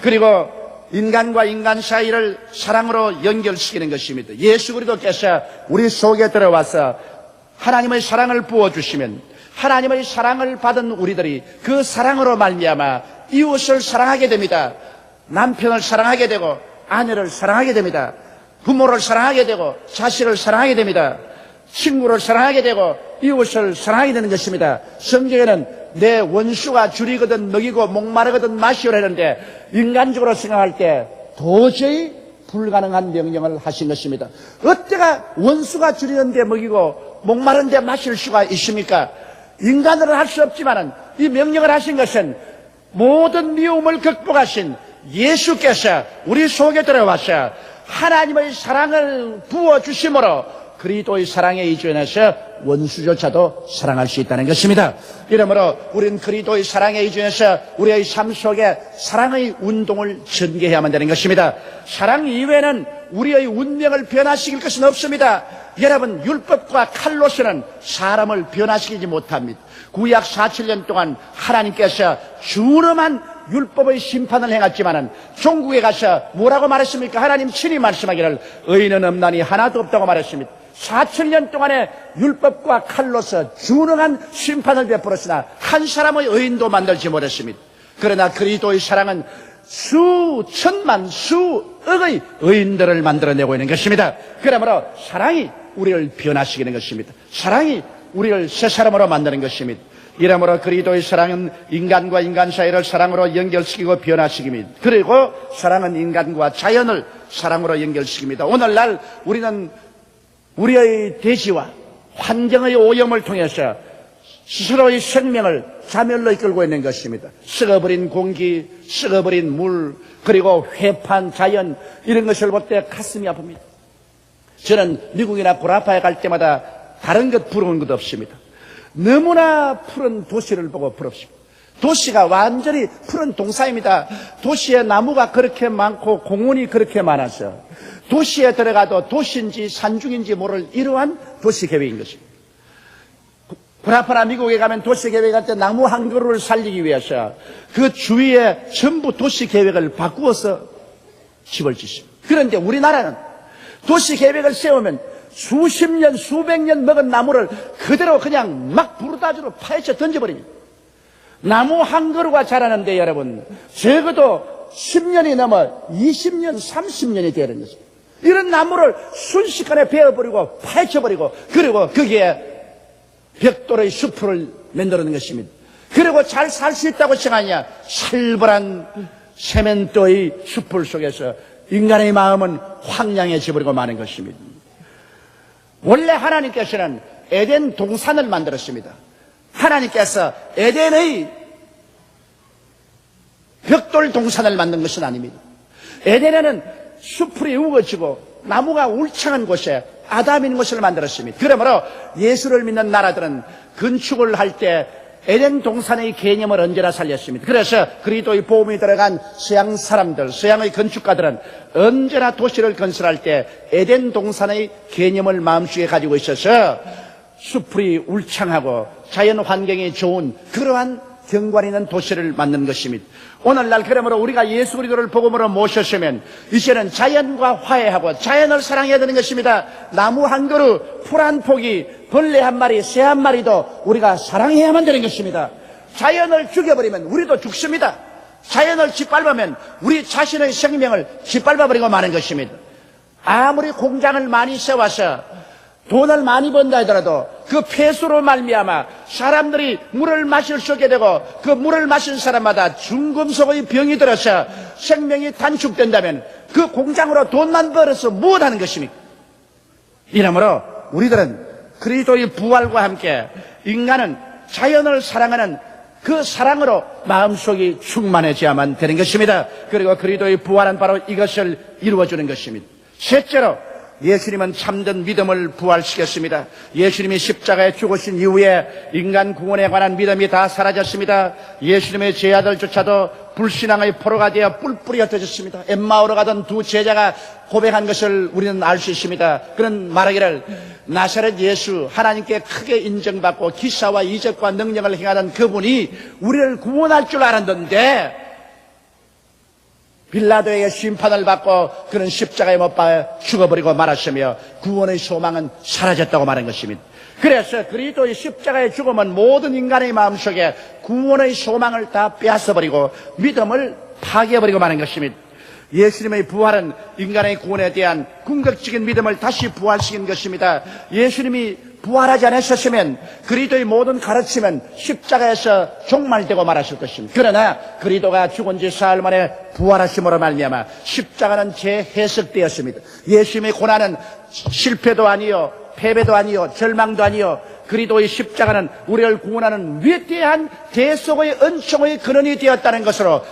그리고 인간과 인간 사이를 사랑으로 연결시키는 것입니다. 예수 그리스도께서 우리 속에 들어와서 하나님의 사랑을 부어주시면 하나님의 사랑을 받은 우리들이 그 사랑으로 말미암아 이웃을 사랑하게 됩니다. 남편을 사랑하게 되고 아내를 사랑하게 됩니다. 부모를 사랑하게 되고 자식을 사랑하게 됩니다. 친구를 사랑하게 되고 이웃을 사랑하게 되는 것입니다. 성경에는 내 원수가 줄이거든 먹이고 목마르거든 마시오라 하는데 인간적으로 생각할 때 도저히 불가능한 명령을 하신 것입니다. 어때가 원수가 줄이는데 먹이고 목마른데 마실 수가 있습니까? 인간으로는 할 수 없지만 이 명령을 하신 것은 모든 미움을 극복하신 예수께서 우리 속에 들어와서 하나님의 사랑을 부어주심으로 그리스도의 사랑에 의존해서 원수조차도 사랑할 수 있다는 것입니다. 이러므로 우리는 그리스도의 사랑에 의존해서 우리의 삶 속에 사랑의 운동을 전개해야만 되는 것입니다. 사랑 이외에는 우리의 운명을 변화시킬 것은 없습니다. 여러분, 율법과 칼로서는 사람을 변화시키지 못합니다. 구약 4,7년 동안 하나님께서 준엄한 율법의 심판을 행했지만은 종국에 가서 뭐라고 말했습니까? 하나님 친히 말씀하기를 의인은 없나니 하나도 없다고 말했습니다. 4,000년 동안의 율법과 칼로서 준엄한 심판을 베풀었으나 한 사람의 의인도 만들지 못했습니다. 그러나 그리스도의 사랑은 수천만 수억의 의인들을 만들어내고 있는 것입니다. 그러므로 사랑이 우리를 변화시키는 것입니다. 사랑이 우리를 새 사람으로 만드는 것입니다. 이러므로 그리스도의 사랑은 인간과 인간 사이를 사랑으로 연결시키고 변화시킵니다. 그리고 사랑은 인간과 자연을 사랑으로 연결시킵니다. 오늘날 우리는 우리의 대지와 환경의 오염을 통해서 스스로의 생명을 자멸로 이끌고 있는 것입니다. 썩어버린 공기, 썩어버린 물, 그리고 회판 자연, 이런 것을 볼 때 가슴이 아픕니다. 저는 미국이나 구라파에 갈 때마다 다른 것 부러운 것 없습니다. 너무나 푸른 도시를 보고 부럽습니다. 도시가 완전히 푸른 동산입니다. 도시에 나무가 그렇게 많고 공원이 그렇게 많아서 도시에 들어가도 도시인지 산중인지 모를 이러한 도시 계획인 것입니다. 구라파나 미국에 가면 도시 계획할 때 나무 한 그루를 살리기 위해서 그 주위에 전부 도시 계획을 바꾸어서 집을 짓습니다. 그런데 우리나라는 도시 계획을 세우면 수십 년, 수백 년 먹은 나무를 그대로 그냥 막 부르다주로 파헤쳐 던져버립니다. 나무 한 그루가 자라는데 여러분, 적어도 10년이 넘어 20년, 30년이 되는 것입니다. 이런 나무를 순식간에 베어버리고 파헤쳐버리고 그리고 거기에 벽돌의 숲을 만들어낸 것입니다. 그리고 잘 살 수 있다고 생각하냐? 살벌한 세멘토의 숲을 속에서 인간의 마음은 황량해져버리고 마는 것입니다. 원래 하나님께서는 에덴 동산을 만들었습니다. 하나님께서 에덴의 벽돌 동산을 만든 것은 아닙니다. 에덴에는 수풀이 우거지고 나무가 울창한 곳에 아담인 곳을 만들었습니다. 그러므로 예수를 믿는 나라들은 건축을 할 때 에덴 동산의 개념을 언제나 살렸습니다. 그래서 그리스도의 복음이 들어간 서양 사람들, 서양의 건축가들은 언제나 도시를 건설할 때 에덴 동산의 개념을 마음속에 가지고 있어서 수풀이 울창하고 자연 환경이 좋은 그러한 경관 있는 도시를 만든 것입니다. 오늘날 그러므로 우리가 예수 그리스도를 복음으로 모셨으면 이제는 자연과 화해하고 자연을 사랑해야 되는 것입니다. 나무 한 그루, 풀 한 포기, 벌레 한 마리, 새 한 마리도 우리가 사랑해야만 되는 것입니다. 자연을 죽여버리면 우리도 죽습니다. 자연을 짓밟으면 우리 자신의 생명을 짓밟아버리고 마는 것입니다. 아무리 공장을 많이 세워서 돈을 많이 번다 하더라도 그 폐수로 말미암아 사람들이 물을 마실 수 없게 되고 그 물을 마신 사람마다 중금속의 병이 들어서 생명이 단축된다면 그 공장으로 돈만 벌어서 무엇하는 것입니까? 이러므로 우리들은 그리스도의 부활과 함께 인간은 자연을 사랑하는 그 사랑으로 마음속이 충만해져야만 되는 것입니다. 그리고 그리스도의 부활은 바로 이것을 이루어주는 것입니다. 셋째로 예수님은 참된 믿음을 부활시켰습니다. 예수님이 십자가에 죽으신 이후에 인간 구원에 관한 믿음이 다 사라졌습니다. 예수님의 제자들조차도 불신앙의 포로가 되어 뿔뿔이 흩어졌습니다. 엠마오로 가던 두 제자가 고백한 것을 우리는 알 수 있습니다. 그는 말하기를 나사렛 예수, 하나님께 크게 인정받고 기사와 이적과 능력을 행하던 그분이 우리를 구원할 줄 알았는데 빌라도에게 심판을 받고 그는 십자가에 못 박아 죽어버리고 말았으며 구원의 소망은 사라졌다고 말한 것입니다. 그래서 그리스도의 십자가의 죽음은 모든 인간의 마음속에 구원의 소망을 다 빼앗아버리고 믿음을 파괴해버리고 마는 것입니다. 예수님의 부활은 인간의 구원에 대한 궁극적인 믿음을 다시 부활시킨 것입니다. 예수님이 부활하지 않으셨으면 그리스도의 모든 가르침은 십자가에서 종말되고 말았을 것입니다. 그러나 그리스도가 죽은 지 사흘 만에 부활하심으로 말미암아 십자가는 재해석되었습니다. 예수님의 고난은 실패도 아니요 패배도 아니요 절망도 아니요 그리스도의 십자가는 우리를 구원하는 위대한 대속의 은총의 근원이 되었다는 것으로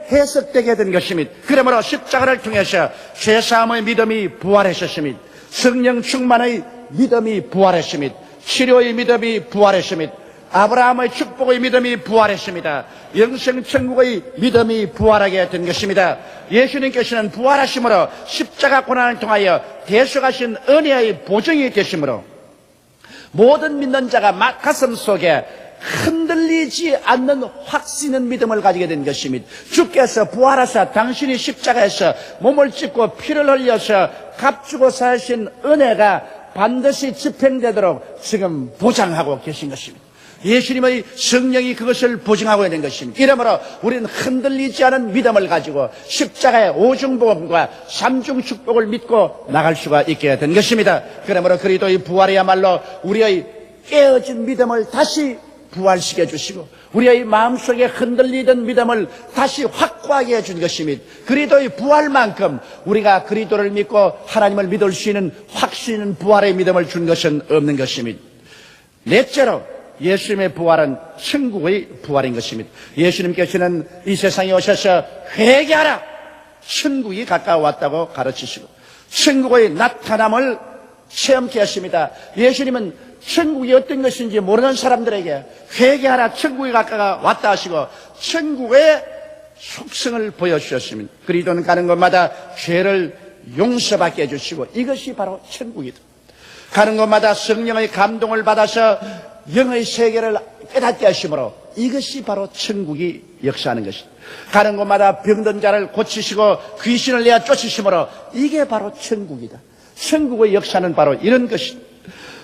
해석되게 된 것입니다. 그러므로 십자가를 통해서 죄사함의 믿음이 부활했습니다. 성령 충만의 믿음이 부활했습니다. 치료의 믿음이 부활했습니다. 아브라함의 축복의 믿음이 부활했습니다. 영생 천국의 믿음이 부활하게 된 것입니다. 예수님께서는 부활하심으로 십자가 고난을 통하여 대속하신 은혜의 보증이 되심으로 모든 믿는 자가 가슴 속에 흔들리지 않는 확신 있는 믿음을 가지게 된 것입니다. 주께서 부활하사 당신이 십자가에서 몸을 찢고 피를 흘려서 값주고 사신 은혜가 반드시 집행되도록 지금 보장하고 계신 것입니다. 예수님의 성령이 그것을 보증하고 있는 것입니다. 이러므로 우리는 흔들리지 않은 믿음을 가지고 십자가의 오중복음과 삼중 축복을 믿고 나갈 수가 있게 된 것입니다. 그러므로 그리스도의 부활이야말로 우리의 깨어진 믿음을 다시 부활시켜 주시고 우리의 마음속에 흔들리던 믿음을 다시 확고하게 해준 것입니다. 그리스도의 부활만큼 우리가 그리스도를 믿고 하나님을 믿을 수 있는 확신 있는 부활의 믿음을 준 것은 없는 것입니다. 넷째로 예수님의 부활은 천국의 부활인 것입니다. 예수님께서는 이 세상에 오셔서 회개하라, 천국이 가까워왔다고 가르치시고 천국의 나타남을 체험케 하십니다. 예수님은 천국이 어떤 것인지 모르는 사람들에게 회개하라, 천국이 가까워왔다 하시고 천국의 속성을 보여주셨습니다. 그리스도는 가는 곳마다 죄를 용서받게 해주시고 이것이 바로 천국이다. 가는 곳마다 성령의 감동을 받아서 영의 세계를 깨닫게 하심으로 이것이 바로 천국이 역사하는 것입니다. 가는 곳마다 병든 자를 고치시고 귀신을 내어 쫓으심으로 이게 바로 천국이다. 천국의 역사는 바로 이런 것입니다.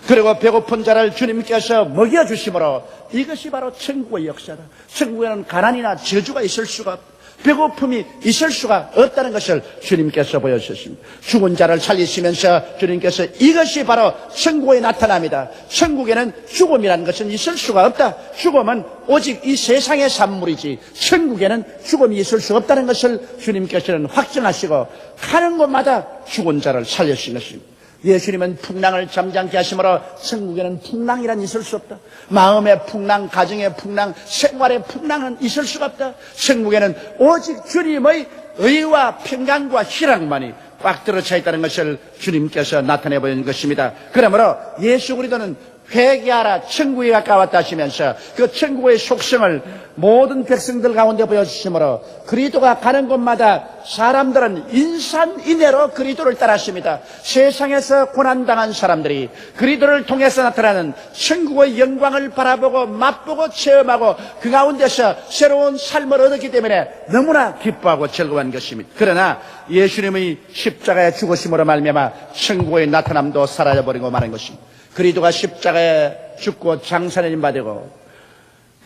그리고 배고픈 자를 주님께서 먹여주심으로 이것이 바로 천국의 역사다. 천국에는 가난이나 저주가 있을 수가 없다. 배고픔이 있을 수가 없다는 것을 주님께서 보여주셨습니다. 죽은 자를 살리시면서 주님께서 이것이 바로 천국의 나타남이다. 천국에는 죽음이라는 것은 있을 수가 없다. 죽음은 오직 이 세상의 산물이지 천국에는 죽음이 있을 수 없다는 것을 주님께서는 확증하시고 가는 곳마다 죽은 자를 살리신 것입니다. 예수님은 풍랑을 잠잠케 하심으로 천국에는 풍랑이란 있을 수 없다. 마음의 풍랑, 가정의 풍랑, 생활의 풍랑은 있을 수가 없다. 천국에는 오직 주님의 의와 평강과 희락만이 꽉 들어차 있다는 것을 주님께서 나타내 보이는 것입니다. 그러므로 예수 그리스도는 회개하라 천국이 가까웠다 하시면서 그 천국의 속성을 모든 백성들 가운데 보여주시므로 그리스도가 가는 곳마다 사람들은 인산인해로 그리스도를 따랐습니다. 세상에서 고난당한 사람들이 그리스도를 통해서 나타나는 천국의 영광을 바라보고 맛보고 체험하고 그 가운데서 새로운 삶을 얻었기 때문에 너무나 기뻐하고 즐거운 것입니다. 그러나 예수님의 십자가에 죽으심으로 말미암아 천국의 나타남도 사라져버리고 마는 것입니다. 그리스도가 십자가에 죽고 장사님 받고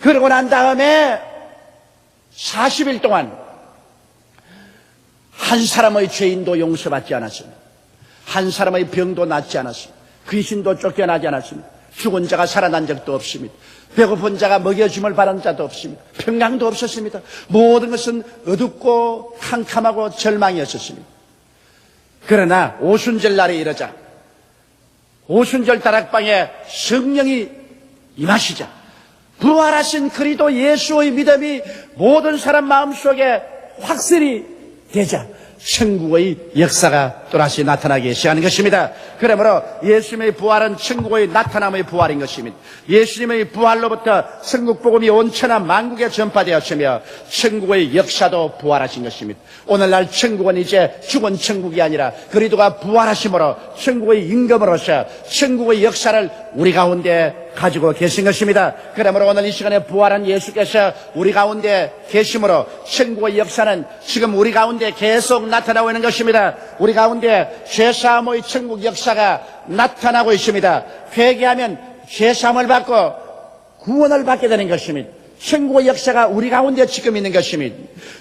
그러고 난 다음에 40일 동안 한 사람의 죄인도 용서받지 않았습니다. 한 사람의 병도 낫지 않았습니다. 귀신도 쫓겨나지 않았습니다. 죽은 자가 살아난 적도 없습니다. 배고픈 자가 먹여줌을 받은 자도 없습니다. 평강도 없었습니다. 모든 것은 어둡고 캄캄하고 절망이었습니다. 그러나 오순절 날에 이르자 오순절 다락방에 성령이 임하시자 부활하신 그리스도 예수의 믿음이 모든 사람 마음속에 확실히 되자 천국의 역사가 또다시 나타나기 시작하는 것입니다. 그러므로 예수님의 부활은 천국의 나타남의 부활인 것입니다. 예수님의 부활로부터 천국 복음이 온 천하 만국에 전파되었으며 천국의 역사도 부활하신 것입니다. 오늘날 천국은 이제 죽은 천국이 아니라 그리스도가 부활하심으로 천국의 임금으로서 천국의 역사를 우리 가운데 가지고 계신 것입니다. 그러므로 오늘 이 시간에 부활한 예수께서 우리 가운데 계심으로 천국의 역사는 지금 우리 가운데 계속 나타나고 있는 것입니다. 우리 가운데 죄사함의 천국 역사가 나타나고 있습니다. 회개하면 죄사함을 받고 구원을 받게 되는 것입니다. 천국의 역사가 우리 가운데 지금 있는 것입니다.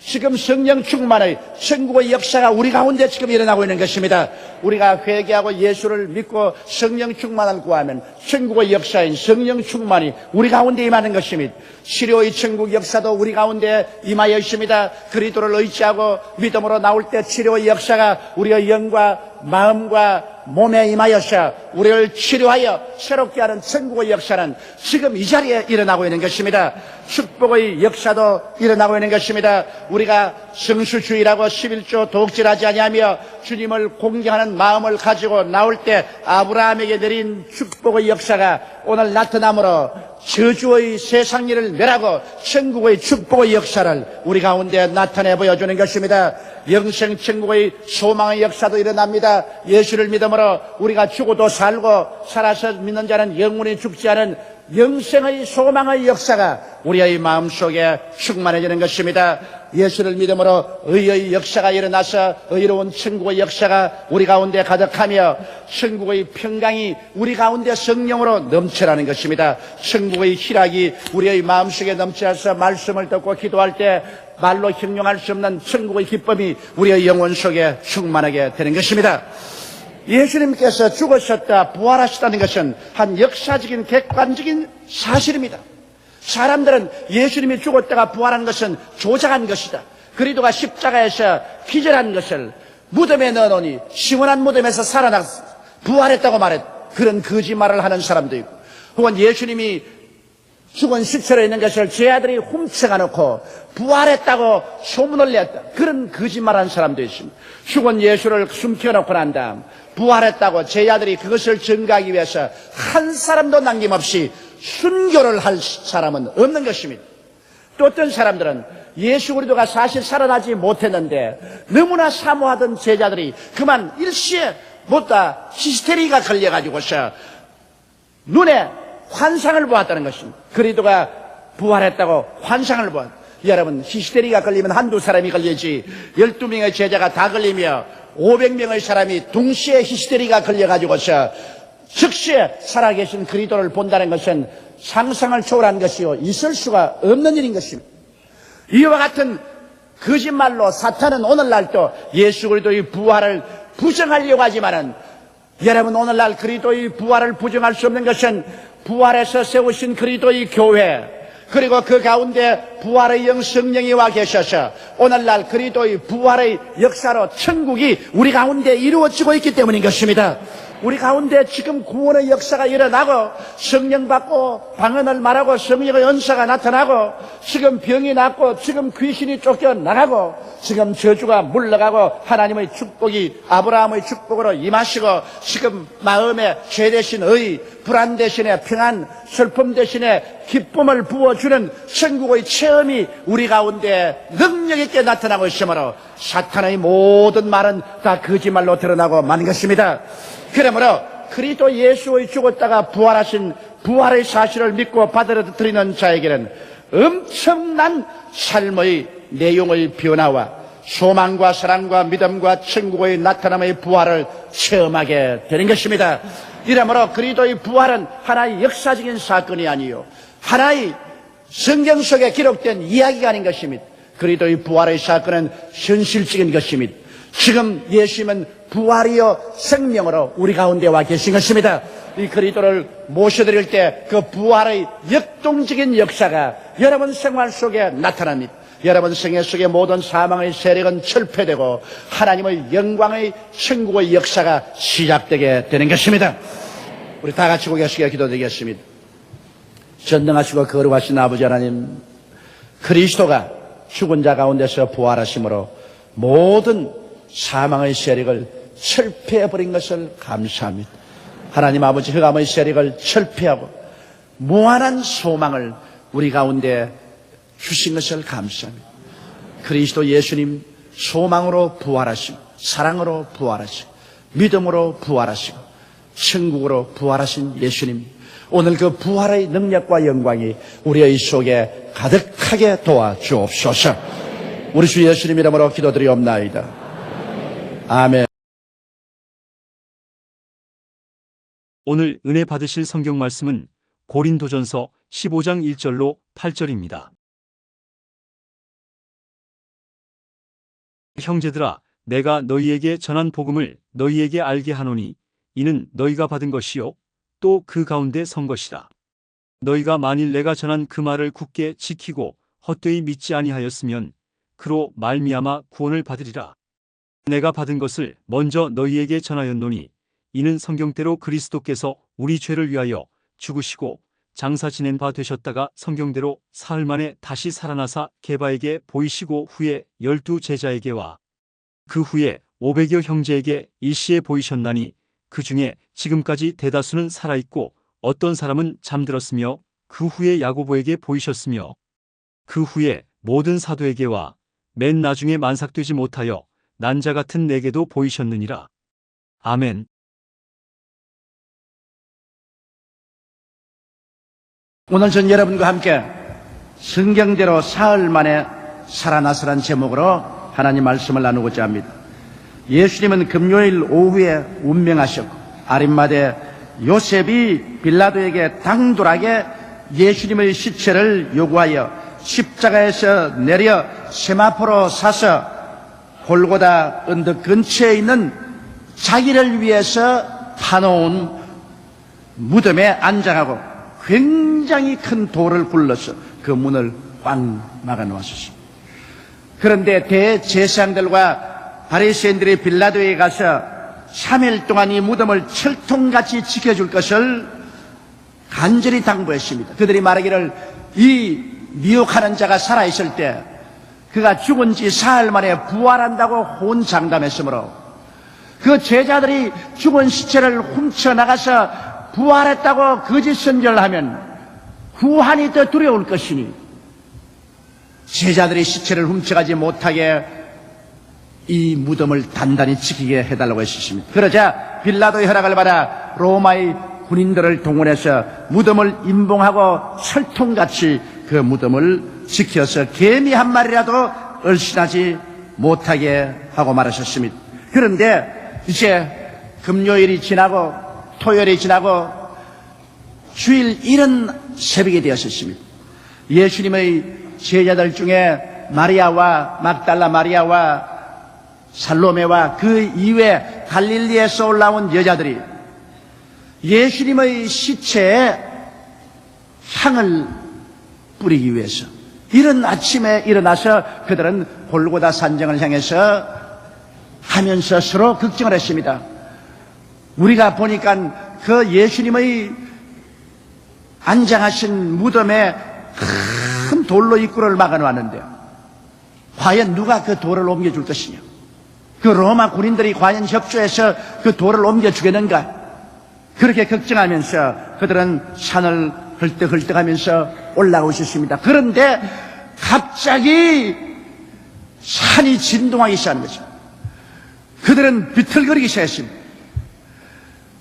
지금 성령 충만의 천국의 역사가 우리 가운데 지금 일어나고 있는 것입니다. 우리가 회개하고 예수를 믿고 성령 충만을 구하면 천국의 역사인 성령 충만이 우리 가운데 임하는 것입니다. 치료의 천국 역사도 우리 가운데 임하여 있습니다. 그리스도를 의지하고 믿음으로 나올 때 치료의 역사가 우리의 영과 마음과 몸에 임하여서 우리를 치료하여 새롭게 하는 천국의 역사는 지금 이 자리에 일어나고 있는 것입니다. 축복의 역사도 일어나고 있는 것입니다. 우리가 성수주의라고 11조 도둑질하지 아니하며 주님을 공경하는 마음을 가지고 나올 때 아브라함에게 내린 축복의 역사가 오늘 나타남으로 저주의 세상 일을 멸하고 천국의 축복의 역사를 우리 가운데 나타내 보여주는 것입니다. 영생 천국의 소망의 역사도 일어납니다. 예수를 믿음으로 우리가 죽어도 살고 살아서 믿는 자는 영원히 죽지 않은 영생의 소망의 역사가 우리의 마음속에 충만해지는 것입니다. 예수를 믿음으로 의의 역사가 일어나서 의로운 천국의 역사가 우리 가운데 가득하며 천국의 평강이 우리 가운데 성령으로 넘쳐나는 것입니다. 천국의 희락이 우리의 마음속에 넘쳐서 말씀을 듣고 기도할 때 말로 형용할 수 없는 천국의 기쁨이 우리의 영혼 속에 충만하게 되는 것입니다. 예수님께서 죽으셨다 부활하셨다는 것은 한 역사적인 객관적인 사실입니다. 사람들은 예수님이 죽었다가 부활한 것은 조작한 것이다. 그리스도가 십자가에서 기절한 것을 무덤에 넣어놓으니 시원한 무덤에서 살아났 부활했다고 말했다. 그런 거짓말을 하는 사람도 있고, 혹은 예수님이 죽은 시체로 있는 것을 제 아들이 훔쳐가 놓고 부활했다고 소문을 냈다. 그런 거짓말하는 사람도 있습니다. 죽은 예수를 숨겨놓고 난 다음 부활했다고 제 아들이 그것을 증거하기 위해서 한 사람도 남김없이 순교를 할 사람은 없는 것입니다. 또 어떤 사람들은 예수 그리스도가 사실 살아나지 못했는데 너무나 사모하던 제자들이 그만 일시에 못다 히스테리가 걸려가지고서 눈에 환상을 보았다는 것입니다. 그리스도가 부활했다고 환상을 보았다. 여러분, 히스테리가 걸리면 한두 사람이 걸리지 12명의 제자가 다 걸리며 500명의 사람이 동시에 히스테리가 걸려가지고서 즉시에 살아계신 그리스도를 본다는 것은 상상을 초월한 것이요 있을 수가 없는 일인 것입니다. 이와 같은 거짓말로 사탄은 오늘날도 예수 그리스도의 부활을 부정하려고 하지만은, 여러분, 오늘날 그리스도의 부활을 부정할 수 없는 것은 부활해서 세우신 그리스도의 교회, 그리고 그 가운데 부활의 영 성령이 와 계셔서 오늘날 그리스도의 부활의 역사로 천국이 우리 가운데 이루어지고 있기 때문인 것입니다. 우리 가운데 지금 구원의 역사가 일어나고 성령 받고 방언을 말하고 성령의 은사가 나타나고 지금 병이 낫고 지금 귀신이 쫓겨나가고 지금 저주가 물러가고 하나님의 축복이 아브라함의 축복으로 임하시고 지금 마음에 죄 대신 의, 불안 대신에 평안, 슬픔 대신에 기쁨을 부어주는 천국의 체험이 우리 가운데 능력 있게 나타나고 있으므로 사탄의 모든 말은 다 거짓말로 드러나고 만 것입니다. 그러므로 그리스도 예수의 죽었다가 부활하신 부활의 사실을 믿고 받아들이는 자에게는 엄청난 삶의 내용의 변화와 소망과 사랑과 믿음과 천국의 나타남의 부활을 체험하게 되는 것입니다. 이러므로 그리스도의 부활은 하나의 역사적인 사건이 아니요 하나의 성경 속에 기록된 이야기가 아닌 것입니다. 그리스도의 부활의 사건은 현실적인 것입니다. 지금 예수님은 부활이요 생명으로 우리 가운데 와 계신 것입니다. 이 그리스도를 모셔드릴 때 그 부활의 역동적인 역사가 여러분 생활 속에 나타납니다. 여러분 생애 속의 모든 사망의 세력은 철폐되고 하나님의 영광의 천국의 역사가 시작되게 되는 것입니다. 우리 다 같이 고개 숙여 기도드리겠습니다. 전능하시고 거룩하신 아버지 하나님, 그리스도가 죽은 자 가운데서 부활하심으로 모든 사망의 세력을 철폐해버린 것을 감사합니다. 하나님 아버지, 흑암의 세력을 철폐하고 무한한 소망을 우리 가운데 주신 것을 감사합니다. 그리스도 예수님 소망으로 부활하시고 사랑으로 부활하시고 믿음으로 부활하시고 천국으로 부활하신 예수님, 오늘 그 부활의 능력과 영광이 우리의 속에 가득하게 도와주옵소서. 우리 주 예수님 이름으로 기도드리옵나이다. 아멘. 오늘 은혜 받으실 성경 말씀은 고린도전서 15장 1절로 8절입니다. 형제들아, 내가 너희에게 전한 복음을 너희에게 알게 하노니 이는 너희가 받은 것이요 또 그 가운데 선 것이라. 너희가 만일 내가 전한 그 말을 굳게 지키고 헛되이 믿지 아니하였으면 그로 말미암아 구원을 받으리라. 내가 받은 것을 먼저 너희에게 전하였노니 이는 성경대로 그리스도께서 우리 죄를 위하여 죽으시고 장사 지낸 바 되셨다가 성경대로 사흘 만에 다시 살아나사 게바에게 보이시고 후에 12 제자에게와 그 후에 500여 형제에게 일시에 보이셨나니 그 중에 지금까지 대다수는 살아있고 어떤 사람은 잠들었으며 그 후에 야고보에게 보이셨으며 그 후에 모든 사도에게와 맨 나중에 만삭되지 못하여 난자 같은 내게도 보이셨느니라. 아멘. 오늘 전 여러분과 함께 성경대로 사흘 만에 살아나서란 제목으로 하나님 말씀을 나누고자 합니다. 예수님은 금요일 오후에 운명하셨고 아림마대 요셉이 빌라도에게 당돌하게 예수님의 시체를 요구하여 십자가에서 내려 세마포로 사서 골고다 언덕 근처에 있는 자기를 위해서 파놓은 무덤에 안장하고 굉장히 큰 돌을 굴러서 그 문을 꽉 막아 놓았습니다. 그런데 대제사장들과 바리새인들이 빌라도에 가서 3일 동안 이 무덤을 철통같이 지켜줄 것을 간절히 당부했습니다. 그들이 말하기를 이 미혹하는 자가 살아있을 때 그가 죽은 지 사흘 만에 부활한다고 혼장담했으므로 그 제자들이 죽은 시체를 훔쳐나가서 부활했다고 거짓 선전을 하면 후환이 더 두려울 것이니 제자들이 시체를 훔쳐가지 못하게 이 무덤을 단단히 지키게 해달라고 했습니다. 그러자 빌라도의 허락을 받아 로마의 군인들을 동원해서 무덤을 임봉하고 철통같이 그 무덤을 지켜서 개미 한 마리라도 얼씬하지 못하게 하고 말하셨습니다. 그런데 이제 금요일이 지나고 토요일이 지나고 주일 이른 새벽이 되었습니다. 예수님의 제자들 중에 마리아와 막달라 마리아와 살로메와 그 이외 갈릴리에서 올라온 여자들이 예수님의 시체에 향을 뿌리기 위해서 이른 아침에 일어나서 그들은 골고다 산정을 향해서 하면서 서로 걱정을 했습니다. 우리가 보니까 그 예수님의 안장하신 무덤에 큰 돌로 입구를 막아놓았는데요. 과연 누가 그 돌을 옮겨줄 것이냐? 그 로마 군인들이 과연 협조해서 그 돌을 옮겨주겠는가? 그렇게 걱정하면서 그들은 산을 헐떡헐떡하면서 올라오고 있었습니다. 그런데 갑자기 산이 진동하기 시작한 거죠. 그들은 비틀거리기 시작했습니다.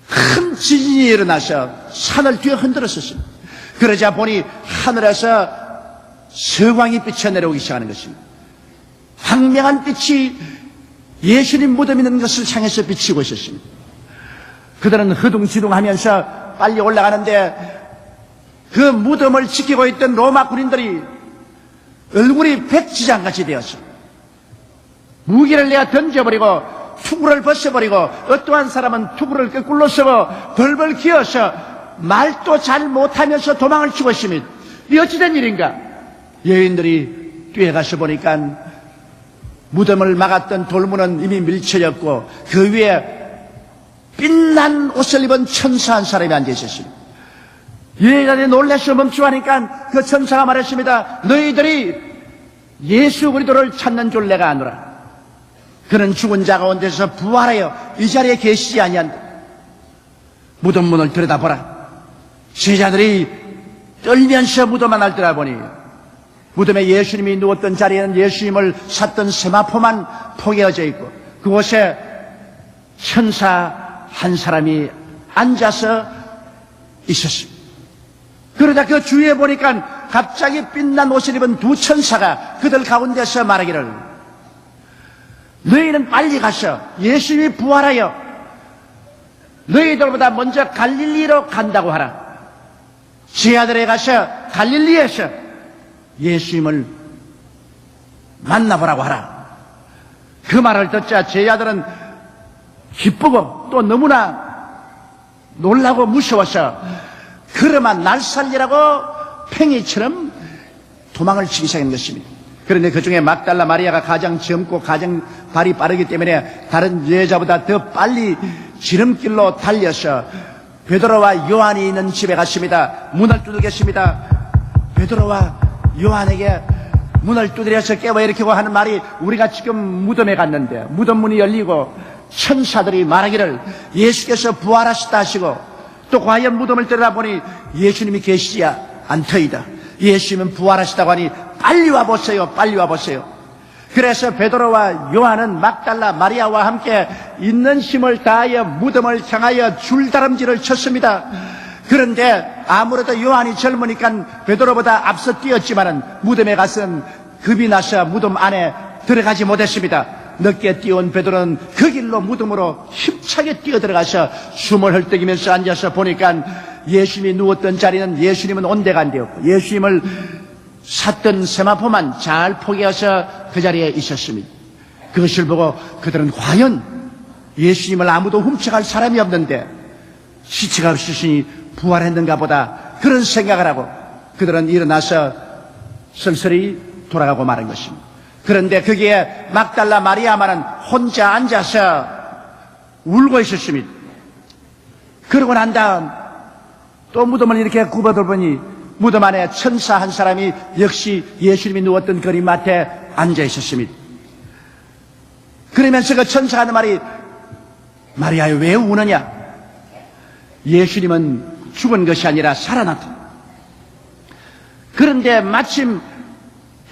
큰 지진이 일어나서 산을 뒤에 흔들었었습니다. 그러자 보니 하늘에서 서광이 비쳐 내려오기 시작하는 것입니다. 황명한 빛이 예수님 무덤 있는 것을 향해서 비치고 있었습니다. 그들은 허둥지둥하면서 빨리 올라가는데 그 무덤을 지키고 있던 로마 군인들이 얼굴이 백지장같이 되었습니다. 무기를 내어 던져버리고 투구를 벗어버리고 어떠한 사람은 투구를 거꾸로 쓰고 벌벌 기어서 말도 잘 못하면서 도망을 치고 있습니다. 이 어찌된 일인가? 여인들이 뛰어가서 보니까 무덤을 막았던 돌문은 이미 밀쳐졌고 그 위에 빛난 옷을 입은 천사 한 사람이 앉아 있었습니다. 여인들이 놀라서 멈추하니까 그 천사가 말했습니다. 너희들이 예수 그리스도를 찾는 줄 내가 아노라. 그는 죽은 자 가운데서 부활하여 이 자리에 계시지 아니한다. 무덤 문을 들여다보라. 제자들이 떨면서 무덤 안을 들여다보니 무덤에 예수님이 누웠던 자리에는 예수님을 샀던 세마포만 포개어져 있고 그곳에 천사 한 사람이 앉아서 있었습니다. 그러다 그 주위에 보니까 갑자기 빛난 옷을 입은 두 천사가 그들 가운데서 말하기를 너희는 빨리 가서 예수님이 부활하여 너희들보다 먼저 갈릴리로 간다고 하라. 제 아들에 가서 갈릴리에서 예수님을 만나보라고 하라. 그 말을 듣자 제 아들은 기쁘고 또 너무나 놀라고 무서워서 그러면 날 살리라고 팽이처럼 도망을 치기 시작한 것입니다. 그런데 그 중에 막달라 마리아가 가장 젊고 가장 발이 빠르기 때문에 다른 여자보다 더 빨리 지름길로 달려서 베드로와 요한이 있는 집에 갔습니다. 문을 두들겼습니다. 베드로와 요한에게 문을 두드려서 깨워 일으키고 하는 말이 우리가 지금 무덤에 갔는데 무덤 문이 열리고 천사들이 말하기를 예수께서 부활하셨다 하시고 또 과연 무덤을 들여다보니 예수님이 계시지 않더이다. 예수님은 부활하시다고 하니 빨리 와보세요. 빨리 와보세요. 그래서 베드로와 요한은 막달라 마리아와 함께 있는 힘을 다하여 무덤을 향하여 줄다름질을 쳤습니다. 그런데 아무래도 요한이 젊으니까 베드로보다 앞서 뛰었지만은 무덤에 가서는 겁이 나서 무덤 안에 들어가지 못했습니다. 늦게 뛰어온 베드로는 그 길로 무덤으로 힘차게 뛰어들어가서 숨을 헐떡이면서 앉아서 보니까 예수님이 누웠던 자리는 예수님은 온데가 안 되었고 예수님을 샀던 세마포만 잘 포개어서 그 자리에 있었습니다. 그것을 보고 그들은 과연 예수님을 아무도 훔쳐갈 사람이 없는데 시체가 없으시니 부활했는가 보다 그런 생각을 하고 그들은 일어나서 쓸쓸히 돌아가고 마는 것입니다. 그런데 거기에 막달라 마리아만은 혼자 앉아서 울고 있었습니다. 그러고 난 다음 또 무덤을 이렇게 굽어들보니 무덤 안에 천사 한 사람이 역시 예수님이 누웠던 그림밭에 앉아 있었습니다. 그러면서 그 천사가 하는 말이 마리아여 왜 우느냐? 예수님은 죽은 것이 아니라 살아났다. 그런데 마침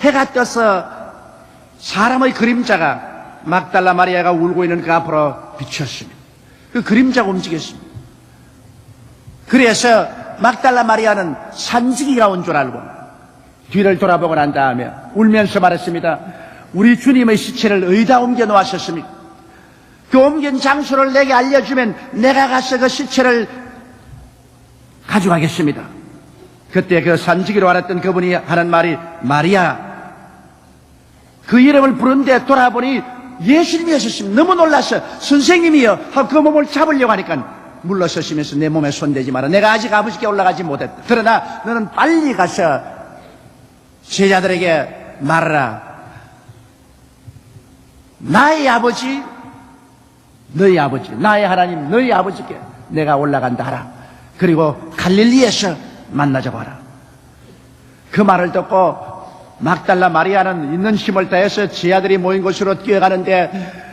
해가 떠서 사람의 그림자가 막달라 마리아가 울고 있는 그 앞으로 비쳤습니다. 그 그림자가 움직였습니다. 그래서 막달라 마리아는 산지기가 온 줄 알고 뒤를 돌아보고 난 다음에 울면서 말했습니다. 우리 주님의 시체를 어디다 옮겨 놓으셨습니까? 그 옮긴 장소를 내게 알려주면 내가 가서 그 시체를 가져가겠습니다. 그때 그 산지기로 알았던 그분이 하는 말이 마리아. 그 이름을 부른데 돌아보니 예수님이었습니다. 너무 놀라서 선생님이여 하고 그 몸을 잡으려고 하니까 물러서시면서 내 몸에 손대지 마라. 내가 아직 아버지께 올라가지 못했다. 그러나 너는 빨리 가서 제자들에게 말하라. 나의 아버지 너희 아버지, 나의 하나님 너희 아버지께 내가 올라간다 하라. 그리고 갈릴리에서 만나자고 하라. 그 말을 듣고 막달라 마리아는 있는 힘을 다해서 제 아들이 모인 곳으로 뛰어가는데,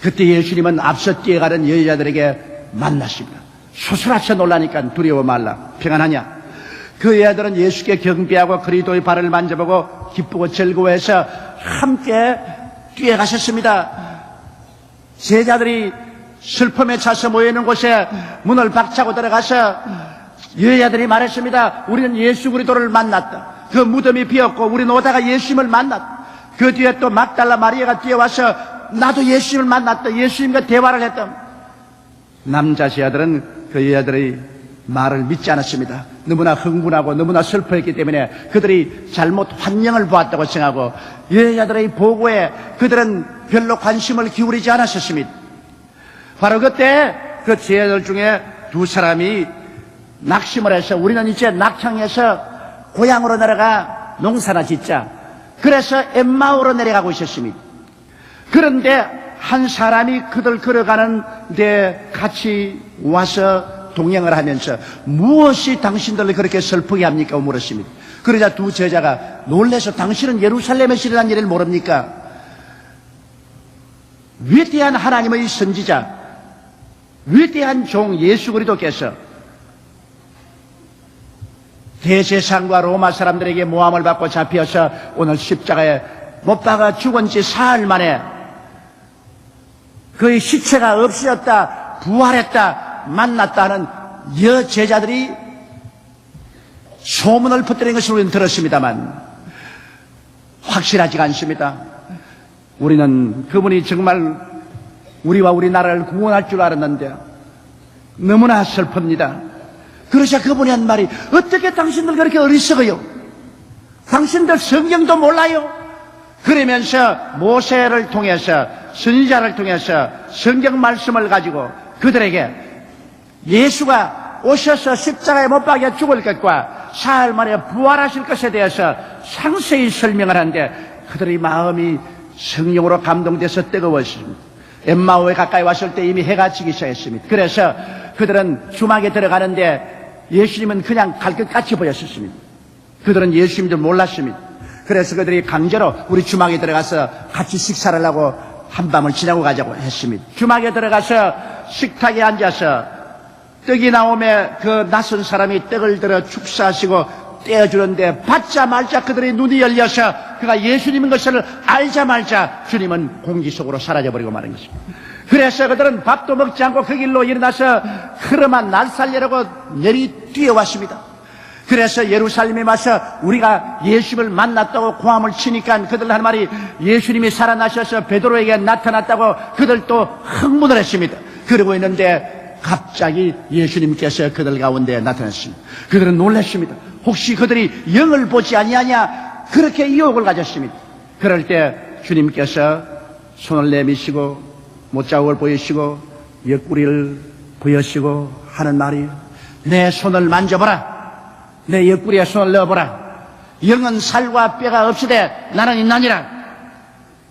그때 예수님은 앞서 뛰어가는 여자들에게 만났습니다. 소스라쳐 놀라니까 두려워 말라. 평안하냐? 그 여자들은 예수께 경배하고 그리스도의 발을 만져보고 기쁘고 즐거워해서 함께 뛰어가셨습니다. 제자들이 슬픔에 차서 모여있는 곳에 문을 박차고 들어가서 여자들이 말했습니다. 우리는 예수 그리스도를 만났다. 그 무덤이 비었고 우리는 오다가 예수님을 만났다. 그 뒤에 또 막달라 마리아가 뛰어와서 나도 예수님을 만났다. 예수님과 대화를 했다. 남자 제자들은 그 여자들의 말을 믿지 않았습니다. 너무나 흥분하고 너무나 슬퍼했기 때문에 그들이 잘못 환영을 보았다고 생각하고 여자들의 보고에 그들은 별로 관심을 기울이지 않았었습니다. 바로 그때 그 제자들 중에 두 사람이 낙심을 해서 우리는 이제 낙향에서 고향으로 내려가 농사나 짓자. 그래서 엠마오로 내려가고 있었습니다. 그런데 한 사람이 그들 걸어가는데 같이 와서 동행을 하면서 무엇이 당신들을 그렇게 슬프게 합니까? 물었습니다. 그러자 두 제자가 놀라서 당신은 예루살렘에서 일어난 일을 모릅니까? 위대한 하나님의 선지자, 위대한 종 예수 그리스도께서 대제사장과 로마 사람들에게 모함을 받고 잡혀서 오늘 십자가에 못 박아 죽은 지 사흘 만에 그의 시체가 없어졌다, 부활했다, 만났다는 여제자들이 소문을 퍼뜨린 것을 우리는 들었습니다만 확실하지가 않습니다. 우리는 그분이 정말 우리와 우리나라를 구원할 줄 알았는데 너무나 슬픕니다. 그러자 그분이 한 말이, 어떻게 당신들 그렇게 어리석어요? 당신들 성경도 몰라요? 그러면서 모세를 통해서, 선지자를 통해서 성경 말씀을 가지고 그들에게 예수가 오셔서 십자가에 못 박여 죽을 것과 사흘 만에 부활하실 것에 대해서 상세히 설명을 하는데 그들의 마음이 성령으로 감동돼서 뜨거웠습니다. 엠마오에 가까이 왔을 때 이미 해가 지기 시작했습니다. 그래서 그들은 주막에 들어가는데 예수님은 그냥 갈 것 같이 보였었습니다. 그들은 예수님도 몰랐습니다. 그래서 그들이 강제로 우리 주막에 들어가서 같이 식사를 하고 한밤을 지나고 가자고 했습니다. 주막에 들어가서 식탁에 앉아서 떡이 나오면 그 낯선 사람이 떡을 들어 축사하시고 떼어주는데 받자마자 그들의 눈이 열려서 그가 예수님인 것을 알자마자 주님은 공기 속으로 사라져버리고 마는 것입니다. 그래서 그들은 밥도 먹지 않고 그 길로 일어나서 흐름한 날 살리려고 내리 뛰어왔습니다. 그래서 예루살렘에 와서 우리가 예수님을 만났다고 고함을 치니까 그들 한 말이 예수님이 살아나셔서 베드로에게 나타났다고 그들도 흥분을 했습니다. 그러고 있는데 갑자기 예수님께서 그들 가운데 나타났습니다. 그들은 놀랐습니다. 혹시 그들이 영을 보지 아니하냐, 그렇게 유혹을 가졌습니다. 그럴 때 주님께서 손을 내미시고 못자국을 보이시고 옆구리를 보여시고 하는 말이, 내 손을 만져보라, 내 옆구리에 손을 넣어보라. 영은 살과 뼈가 없으되 나는 있나니라.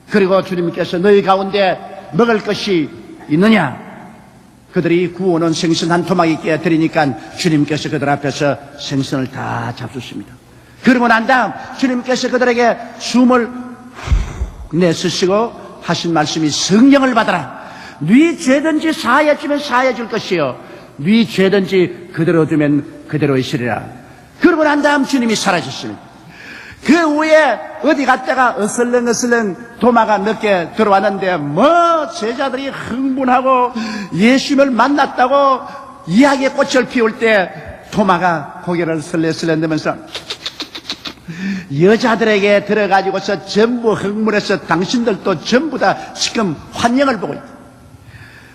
그리고 주님께서 너희 가운데 먹을 것이 있느냐? 그들이 구워놓은 생선 한 토막이 깨뜨리니까 주님께서 그들 앞에서 생선을 다 잡수십니다. 그러고 난 다음 주님께서 그들에게 숨을 내쉬시고 하신 말씀이, 성령을 받아라. 네 죄든지 사하여주면 사하여줄 것이요 네 죄든지 그대로 두면 그대로 있으리라. 그러고 난 다음 주님이 사라졌습니다. 그 후에 어디 갔다가 어슬렁어슬렁 도마가 늦게 들어왔는데 제자들이 흥분하고 예수님을 만났다고 이야기의 꽃을 피울 때 도마가 고개를 설레설레 내면서 여자들에게 들어가지고서 전부 흥분해서 당신들도 전부 다 지금 환영을 보고 있다.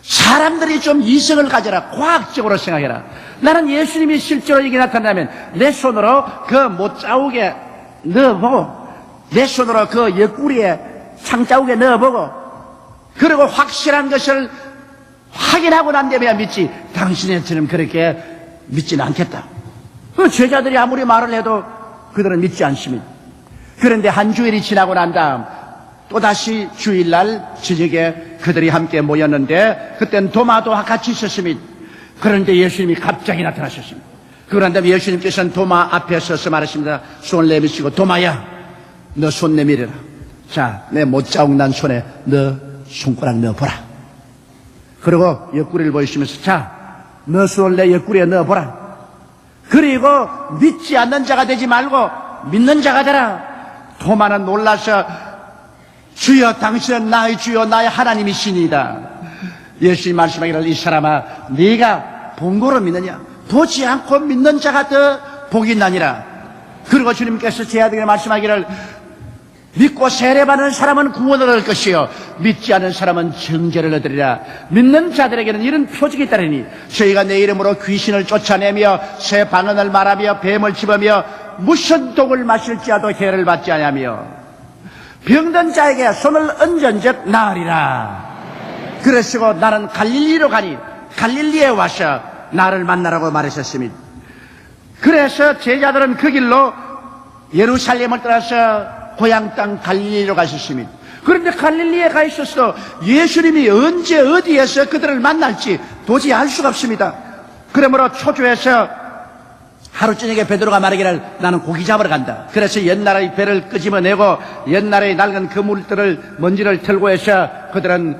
사람들이 좀 이성을 가져라. 과학적으로 생각해라. 나는 예수님이 실제로 이게 나타나면 내 손으로 그 못자국에 넣어보고 내 손으로 그 옆구리에 창자국에 넣어보고 그리고 확실한 것을 확인하고 난 다음에야 믿지, 당신처럼 그렇게 믿지는 않겠다. 그 제자들이 아무리 말을 해도 그들은 믿지 않습니다. 그런데 한 주일이 지나고 난 다음 또다시 주일날 저녁에 그들이 함께 모였는데 그땐 도마도 같이 있었습니다. 그런데 예수님이 갑자기 나타나셨습니다. 그러한 다음에 예수님께서는 도마 앞에 서서 말하십니다. 손을 내미시고 도마야 너 손 내밀어라. 자, 내 못자국 난 손에 너 손가락 넣어보라. 그리고 옆구리를 보이시면서 자, 너 손을 내 옆구리에 넣어보라. 그리고 믿지 않는 자가 되지 말고 믿는 자가 되라. 도마는 놀라서 주여 당신은 나의 주여 나의 하나님이시니이다. 예수님 말씀하기를 이 사람아 네가 본고로 믿느냐 보지 않고 믿는 자가 더 복이 있나니라. 그리고 주님께서 제 아들에게 말씀하기를 믿고 세례받는 사람은 구원을 얻을 것이요 믿지 않는 사람은 정죄를 얻으리라. 믿는 자들에게는 이런 표적이 있다니 저희가 내 이름으로 귀신을 쫓아내며 새 방언을 말하며 뱀을 집으며 무슨 독을 마실지라도 해를 받지 아니하며 병든 자에게 손을 얹은즉 나으리라. 그러시고 나는 갈릴리로 가니 갈릴리에 와서 나를 만나라고 말하셨습니다. 그래서 제자들은 그 길로 예루살렘을 떠나서 고향 땅 갈릴리로 가셨습니다. 그런데 갈릴리에 가 있어서 예수님이 언제 어디에서 그들을 만날지 도저히 알 수가 없습니다. 그러므로 초조해서 하루 저녁에 베드로가 말하기를 나는 고기 잡으러 간다. 그래서 옛날의 배를 끄집어내고 옛날의 낡은 그물들을 먼지를 털고 해서 그들은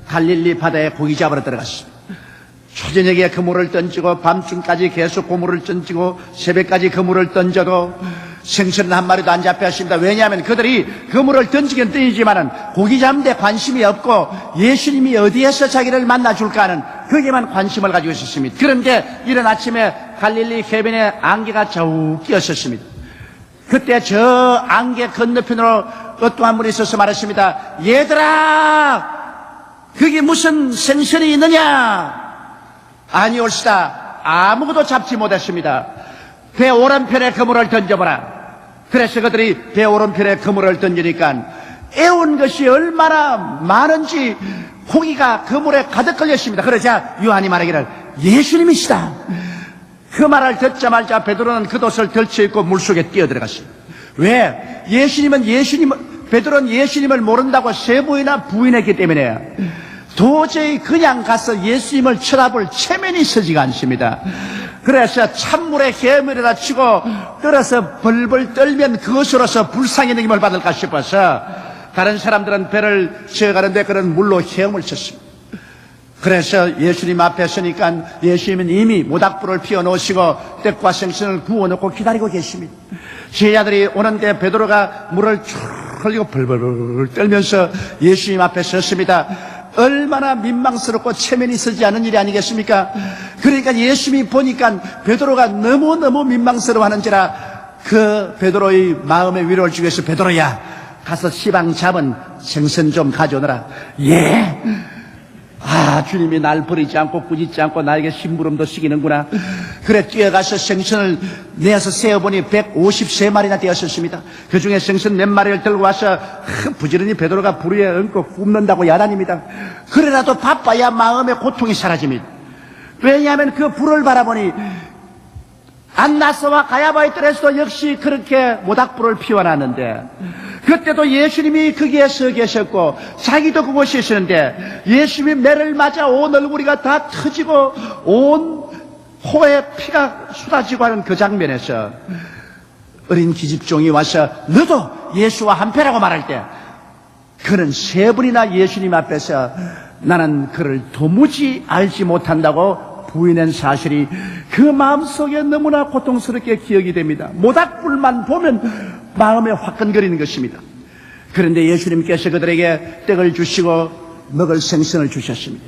갈릴리 바다에 고기 잡으러 들어갔습니다. 초저녁에 그물을 던지고 밤중까지 계속 그물을 던지고 새벽까지 그물을 던져도 생선은 한 마리도 안 잡혔습니다. 왜냐하면 그들이 그물을 던지긴 던지지만은 고기 잡는 데 관심이 없고 예수님이 어디에서 자기를 만나줄까 하는 거기에만 관심을 가지고 있었습니다. 그런데 이른 아침에 갈릴리 해변에 안개가 자욱 끼었었습니다. 그때 저 안개 건너편으로 어떠한 분이 있어서 말했습니다. 얘들아 거기 무슨 생선이 있느냐? 아니올시다. 아무것도 잡지 못했습니다. 배 오른편에 그물을 던져보라. 그래서 그들이 배 오른편에 그물을 던지니까 애운 것이 얼마나 많은지 고기가 그물에 가득 걸렸습니다. 그러자 요한이 말하기를 예수님이시다. 그 말을 듣자마자 베드로는 겉옷을 덜쳐입고 물속에 뛰어들어갔습니다. 왜? 베드로는 예수님을 모른다고 세 번이나 부인했기 때문에 도저히 그냥 가서 예수님을 쳐다볼 체면이 서지가 않습니다. 그래서 찬물에 해물에다 치고 떨어서 벌벌 떨면 그것으로서 불쌍히 느낌을 받을까 싶어서 다른 사람들은 배를 쉬어가는데 그런 물로 헤엄을 쳤습니다. 그래서 예수님 앞에 서니까 예수님은 이미 모닥불을 피워놓으시고 떡과 생선을 구워놓고 기다리고 계십니다. 제자들이 오는데 베드로가 물을 쭉 흘리고 벌벌 떨면서 예수님 앞에 섰습니다. 얼마나 민망스럽고 체면이 서지 않은 일이 아니겠습니까? 그러니까 예수님이 보니까 베드로가 너무너무 민망스러워하는지라 그 베드로의 마음에 위로를 주기 위해서 베드로야 가서 시방 잡은 생선 좀 가져오너라. 예. 주님이 날 버리지 않고 꾸짖지 않고 나에게 심부름도 시키는구나. 그래 뛰어가서 생선을 내어서 세어보니 153마리나 되었었습니다. 그 중에 생선 몇 마리를 들고 와서 부지런히 베드로가 불 위에 얹고 굽는다고 야단입니다. 그래라도 바빠야 마음의 고통이 사라집니다. 왜냐하면 그 불을 바라보니 안나스와 가야바의 뜰에서도 역시 그렇게 모닥불을 피워놨는데 그때도 예수님이 거기에 서 계셨고 자기도 그곳에 있었는데 예수님이 매를 맞아 온 얼굴이가 다 터지고 온 코에 피가 쏟아지고 하는 그 장면에서 어린 기집종이 와서 너도 예수와 한패라고 말할 때 그는 세 번이나 예수님 앞에서 나는 그를 도무지 알지 못한다고 부인한 사실이 그 마음속에 너무나 고통스럽게 기억이 됩니다. 모닥불만 보면 마음에 화끈거리는 것입니다. 그런데 예수님께서 그들에게 떡을 주시고 먹을 생선을 주셨습니다.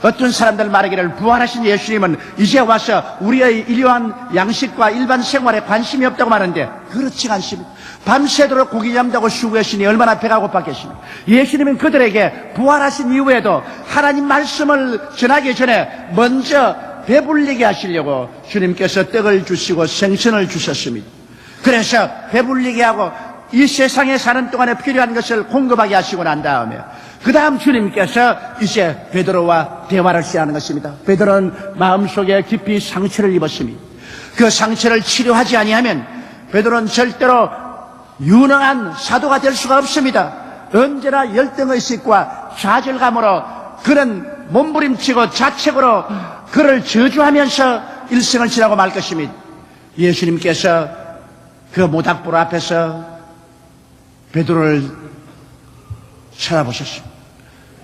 어떤 사람들 말하기를 부활하신 예수님은 이제 와서 우리의 일요한 양식과 일반 생활에 관심이 없다고 말하는데 그렇지 않습니다. 밤새도록 고기 잡는다고 수고하시니 얼마나 배가 고팠겠습니까? 예수님은 그들에게 부활하신 이후에도 하나님 말씀을 전하기 전에 먼저 배불리게 하시려고 주님께서 떡을 주시고 생선을 주셨습니다. 그래서 배불리게 하고 이 세상에 사는 동안에 필요한 것을 공급하게 하시고 난 다음에 그 다음 주님께서 이제 베드로와 대화를 시작하는 것입니다. 베드로는 마음속에 깊이 상처를 입었습니다. 그 상처를 치료하지 아니하면 베드로는 절대로 유능한 사도가 될 수가 없습니다. 언제나 열등의식과 좌절감으로 그는 몸부림치고 자책으로 그를 저주하면서 일생을 지나고 말 것입니다. 예수님께서 그 모닥불 앞에서 베드로를 쳐다보셨습니다.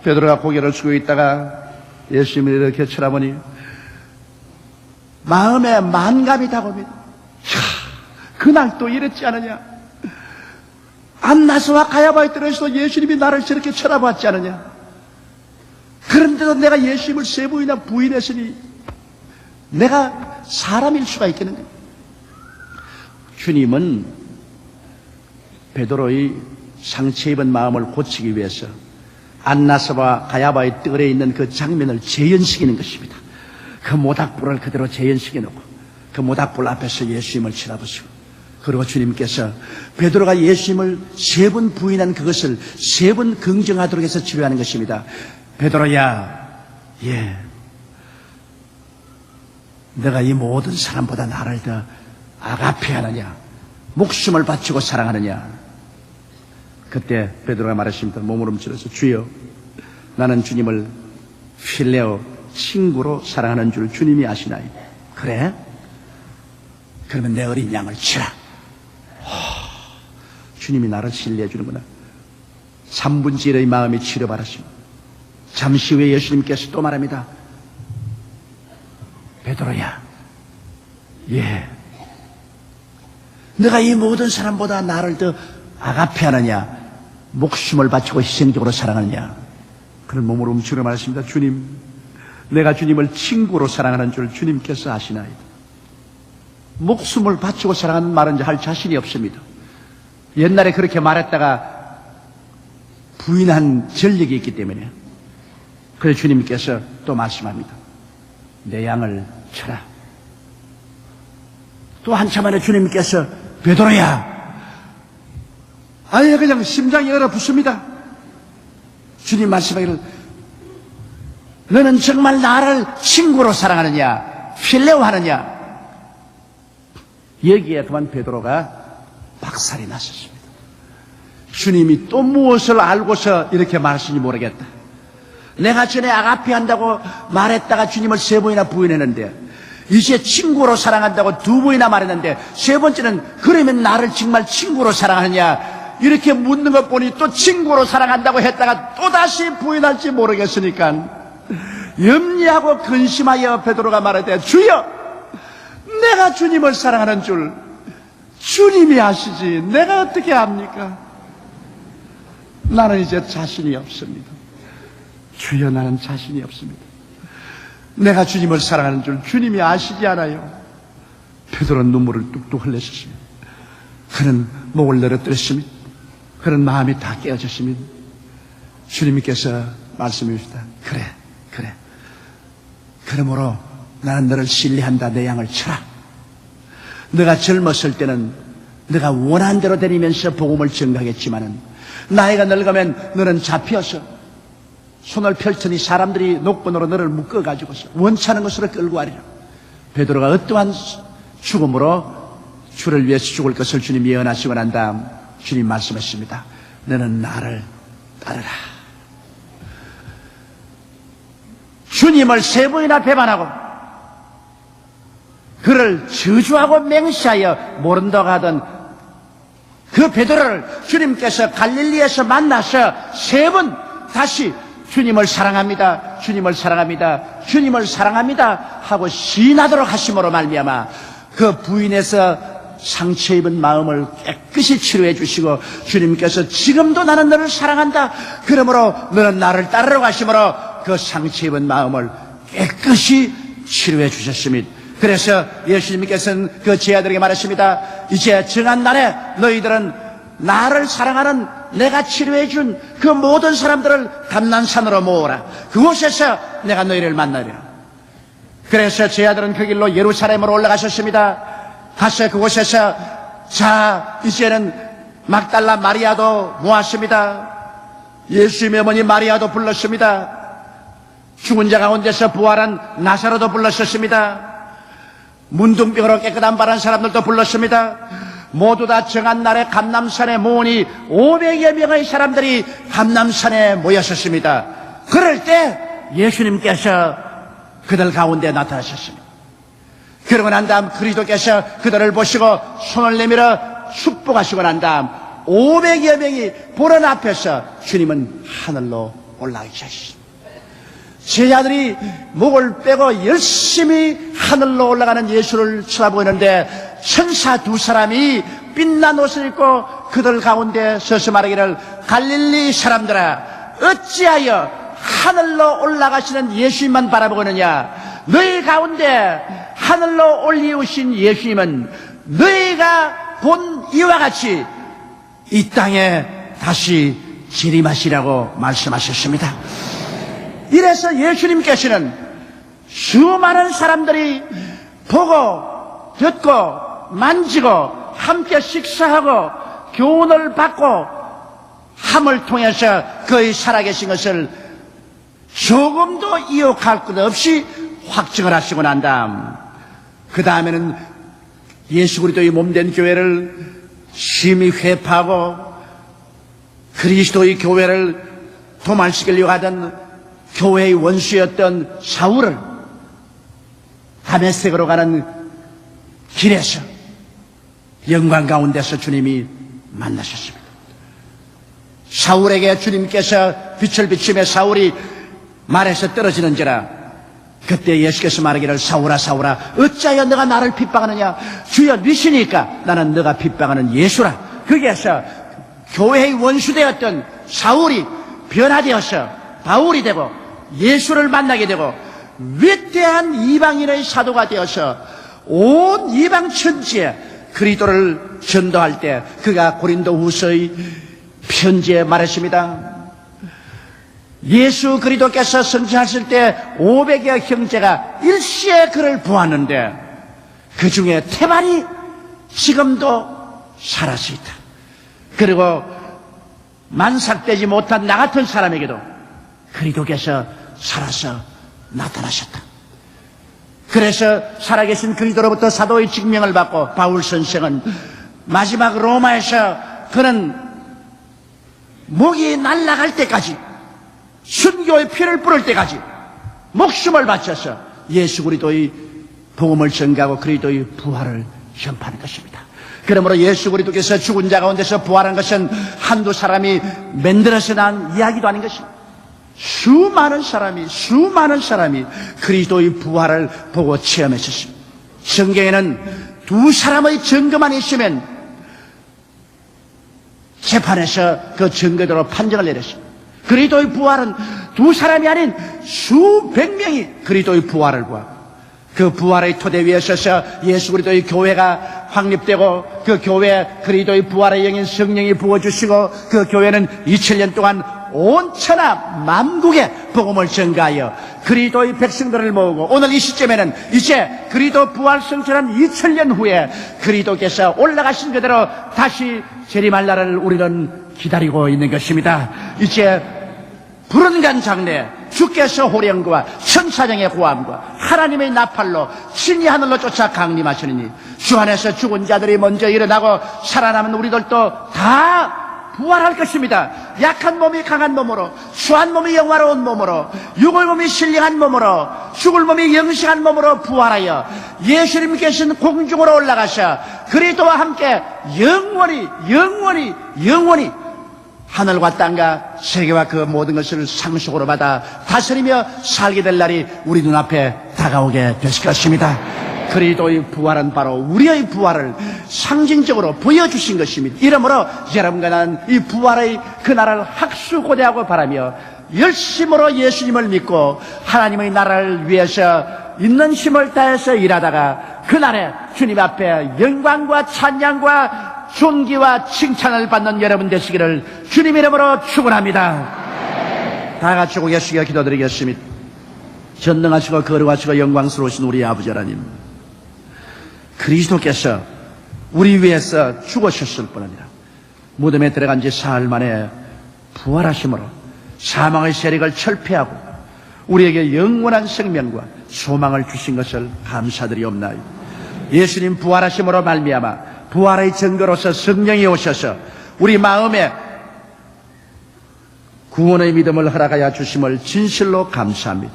베드로가 고개를 숙이고 있다가 예수님을 이렇게 쳐다보니 마음에 만감이 다가옵니다. 그날 또 이랬지 않느냐? 안나스와 가야바의 뜰에서도 예수님이 나를 저렇게 쳐다봤지 않느냐? 그런데도 내가 예수님을 세 번이나 부인했으니 내가 사람일 수가 있겠는가? 주님은 베드로의 상처 입은 마음을 고치기 위해서 안나스와 가야바의 뜰에 있는 그 장면을 재현시키는 것입니다. 그 모닥불을 그대로 재현시켜 놓고 그 모닥불 앞에서 예수님을 쳐다보시고, 그리고 주님께서 베드로가 예수님을 세 번 부인한 그것을 세 번 긍정하도록 해서 치료하는 것입니다. 베드로야, 내가 이 모든 사람보다 나를 더 아가페하느냐, 목숨을 바치고 사랑하느냐. 그때 베드로가 말했습니다. 몸부림치면서 주여, 나는 주님을 필레오, 친구로 사랑하는 줄 주님이 아시나이다. 그래? 그러면 내 어린 양을 치라. 주님이 나를 신뢰해 주는구나. 3분의 1의 마음이 치료받았습니다. 잠시 후에 예수님께서 또 말합니다. 베드로야, 내가 이 모든 사람보다 나를 더 아가페하느냐, 목숨을 바치고 희생적으로 사랑하느냐. 그런 몸으로 움츠려 말했습니다. 주님, 내가 주님을 친구로 사랑하는 줄 주님께서 아시나이다. 목숨을 바치고 사랑하는 말은 할 자신이 없습니다. 옛날에 그렇게 말했다가 부인한 전력이 있기 때문에. 그래서 주님께서 또 말씀합니다. 내 양을 쳐라. 또 한참 안에 주님께서 베드로야, 아예 그냥 심장이 얼어붙습니다. 주님 말씀하기를 너는 정말 나를 친구로 사랑하느냐, 필레오 하느냐. 여기에 그만 베드로가 박살이 났었습니다. 주님이 또 무엇을 알고서 이렇게 말하시는지 모르겠다. 내가 전에 아가페 한다고 말했다가 주님을 세 번이나 부인했는데, 이제 친구로 사랑한다고 두 번이나 말했는데, 세 번째는 그러면 나를 정말 친구로 사랑하느냐, 이렇게 묻는 것 보니 또 친구로 사랑한다고 했다가 또다시 부인할지 모르겠으니까 염려하고 근심하여 베드로가 말하되, 주여, 내가 주님을 사랑하는 줄 주님이 아시지 내가 어떻게 압니까? 나는 이제 자신이 없습니다. 주여, 나는 자신이 없습니다. 내가 주님을 사랑하는 줄 주님이 아시지 않아요? 베드로는 눈물을 뚝뚝 흘렸습니다. 그는 목을 내려뜨렸습니다. 그는 마음이 다 깨어졌습니다. 주님께서 말씀해 주시다. 그래. 그러므로 나는 너를 신뢰한다. 내 양을 쳐라. 네가 젊었을 때는 네가 원한 대로 다니면서 복음을 전가하겠지만은 나이가 늙으면 너는 잡혀서 손을 펼쳐니 사람들이 녹번으로 너를 묶어가지고서 원치 않은 것으로 끌고 가리라. 베드로가 어떠한 죽음으로 주를 위해서 죽을 것을 주님이 예언하시고 난 다음 주님 말씀하십니다. 너는 나를 따르라. 주님을 세 번이나 배반하고 그를 저주하고 맹세하여 모른다고 하던 그 베드로를 주님께서 갈릴리에서 만나서 세 번 다시 주님을 사랑합니다, 주님을 사랑합니다, 주님을 사랑합니다 하고 시인하도록 하심으로 말미암아 그 부인에서 상처 입은 마음을 깨끗이 치료해 주시고, 주님께서 지금도 나는 너를 사랑한다, 그러므로 너는 나를 따르러 하심으로 그 상처 입은 마음을 깨끗이 치료해 주셨습니다. 그래서 예수님께서는 그 제자들에게 말하십니다. 이제 정한 날에 너희들은 나를 사랑하는 내가 치료해 준 그 모든 사람들을 감난산으로 모으라. 그곳에서 내가 너희를 만나리라. 그래서 제자들은 그 길로 예루살렘으로 올라가셨습니다. 가서 그곳에서 자, 이제는 막달라 마리아도 모았습니다. 예수님의 어머니 마리아도 불렀습니다. 죽은 자 가운데서 부활한 나사로도 불렀었습니다. 문둥병으로 깨끗한 바란 사람들도 불렀습니다. 모두 다 정한 날에 감람산에 모으니 500여 명의 사람들이 감람산에 모였었습니다. 그럴 때 예수님께서 그들 가운데 나타나셨습니다. 그러고 난 다음 그리스도께서 그들을 보시고 손을 내밀어 축복하시고 난 다음 500여 명이 보는 앞에서 주님은 하늘로 올라가 계셨습니다. 제자들이 목을 빼고 열심히 하늘로 올라가는 예수를 쳐다보고 있는데 천사 두 사람이 빛난 옷을 입고 그들 가운데 서서 말하기를 갈릴리 사람들아 어찌하여 하늘로 올라가시는 예수님만 바라보고 있느냐. 너희 가운데 하늘로 올리우신 예수님은 너희가 본 이와 같이 이 땅에 다시 재림하시라고 말씀하셨습니다. 이래서 예수님께서는 수많은 사람들이 보고 듣고 만지고 함께 식사하고 교훈을 받고 함을 통해서 그의 살아계신 것을 조금도 이혹할 것 없이 확증을 하시고 난 다음 그 다음에는 예수 그리스도의 몸된 교회를 심히 회파하고 그리스도의 교회를 도망시키려고 하던 교회의 원수였던 사울을 다메섹으로 가는 길에서 영광 가운데서 주님이 만나셨습니다. 사울에게 주님께서 빛을 비추며 사울이 말에서 떨어지는지라 그때 예수께서 말하기를 사울아 사울아 어찌하여 너가 나를 핍박하느냐. 주여 니시니까 나는 너가 핍박하는 예수라. 거기에서 교회의 원수되었던 사울이 변화되어서 바울이 되고 예수를 만나게 되고 위대한 이방인의 사도가 되어서 온 이방 천지에 그리스도를 전도할 때 그가 고린도후서의 편지에 말했습니다. 예수 그리스도께서 성취하실 때 500여 형제가 일시에 그를 보았는데 그 중에 태반이 지금도 살아서 있다. 그리고 만삭되지 못한 나 같은 사람에게도 그리스도께서 살아서 나타나셨다. 그래서 살아계신 그리스도로부터 사도의 직명을 받고 바울 선생은 마지막 로마에서 그는 목이 날아갈 때까지 순교의 피를 뿌릴 때까지 목숨을 바쳐서 예수 그리스도의 복음을 전가하고 그리스도의 부활을 전파하는 것입니다. 그러므로 예수 그리스도께서 죽은 자 가운데서 부활한 것은 한두 사람이 만들어서 난 이야기도 아닌 것입니다. 수많은 사람이 그리스도의 부활을 보고 체험했었습니다. 성경에는 두 사람의 증거만 있으면 재판에서 그 증거대로 판정을 내렸습니다. 그리스도의 부활은 두 사람이 아닌 수백 명이 그리스도의 부활을 보아 그 부활의 토대 위에 서서 예수 그리스도의 교회가 확립되고 그 교회 그리스도의 부활의 영인 성령이 부어주시고 그 교회는 2000년 동안 온 천하 만국에 복음을 전가하여 그리스도의 백성들을 모으고 오늘 이 시점에는 이제 그리스도 부활 성취한 2000년 후에 그리스도께서 올라가신 그대로 다시 재림할 날을 우리는 기다리고 있는 것입니다. 이제 불은간 장래 주께서 호령과 천사장의 고함과 하나님의 나팔로 신이 하늘로 쫓아 강림하시느니 주 안에서 죽은 자들이 먼저 일어나고 살아남은 우리들도 다 부활할 것입니다. 약한 몸이 강한 몸으로, 수한 몸이 영화로운 몸으로, 육을 몸이 신령한 몸으로, 죽을 몸이 영생한 몸으로 부활하여 예수님께서는 공중으로 올라가셔 그리스도와 함께 영원히 하늘과 땅과 세계와 그 모든 것을 상속으로 받아 다스리며 살게 될 날이 우리 눈앞에 다가오게 되실 것입니다. 그리스도의 부활은 바로 우리의 부활을 상징적으로 보여주신 것입니다. 이러므로 여러분과 나는 이 부활의 그날을 학수고대하고 바라며 열심으로 예수님을 믿고 하나님의 나라를 위해서 있는 힘을 다해서 일하다가 그날에 주님 앞에 영광과 찬양과 존귀와 칭찬을 받는 여러분 되시기를 주님 이름으로 축원합니다. 다 같이 고개 숙여 기도드리겠습니다. 전능하시고 거룩하시고 영광스러우신 우리 아버지 하나님, 그리스도께서 우리 위해서 죽으셨을 뿐 아니라 무덤에 들어간 지 사흘 만에 부활하심으로 사망의 세력을 철폐하고 우리에게 영원한 생명과 소망을 주신 것을 감사드리옵나이다. 예수님 부활하심으로 말미암아 부활의 증거로서 성령이 오셔서 우리 마음에 구원의 믿음을 허락하여 주심을 진실로 감사합니다.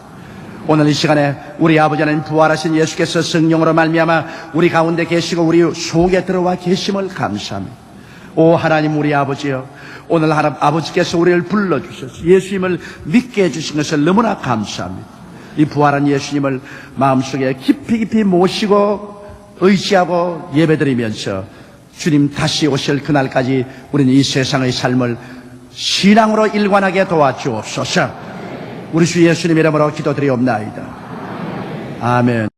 오늘 이 시간에 우리 아버지 하나님 부활하신 예수께서 성령으로 말미암아 우리 가운데 계시고 우리 속에 들어와 계심을 감사합니다. 오 하나님 우리 아버지여, 오늘 아버지께서 우리를 불러주셔서 예수님을 믿게 해주신 것을 너무나 감사합니다. 이 부활한 예수님을 마음속에 깊이 모시고 의지하고 예배드리면서 주님 다시 오실 그날까지 우리는 이 세상의 삶을 신앙으로 일관하게 도와주옵소서. 우리 주 예수님 이름으로 기도드리옵나이다. 아멘.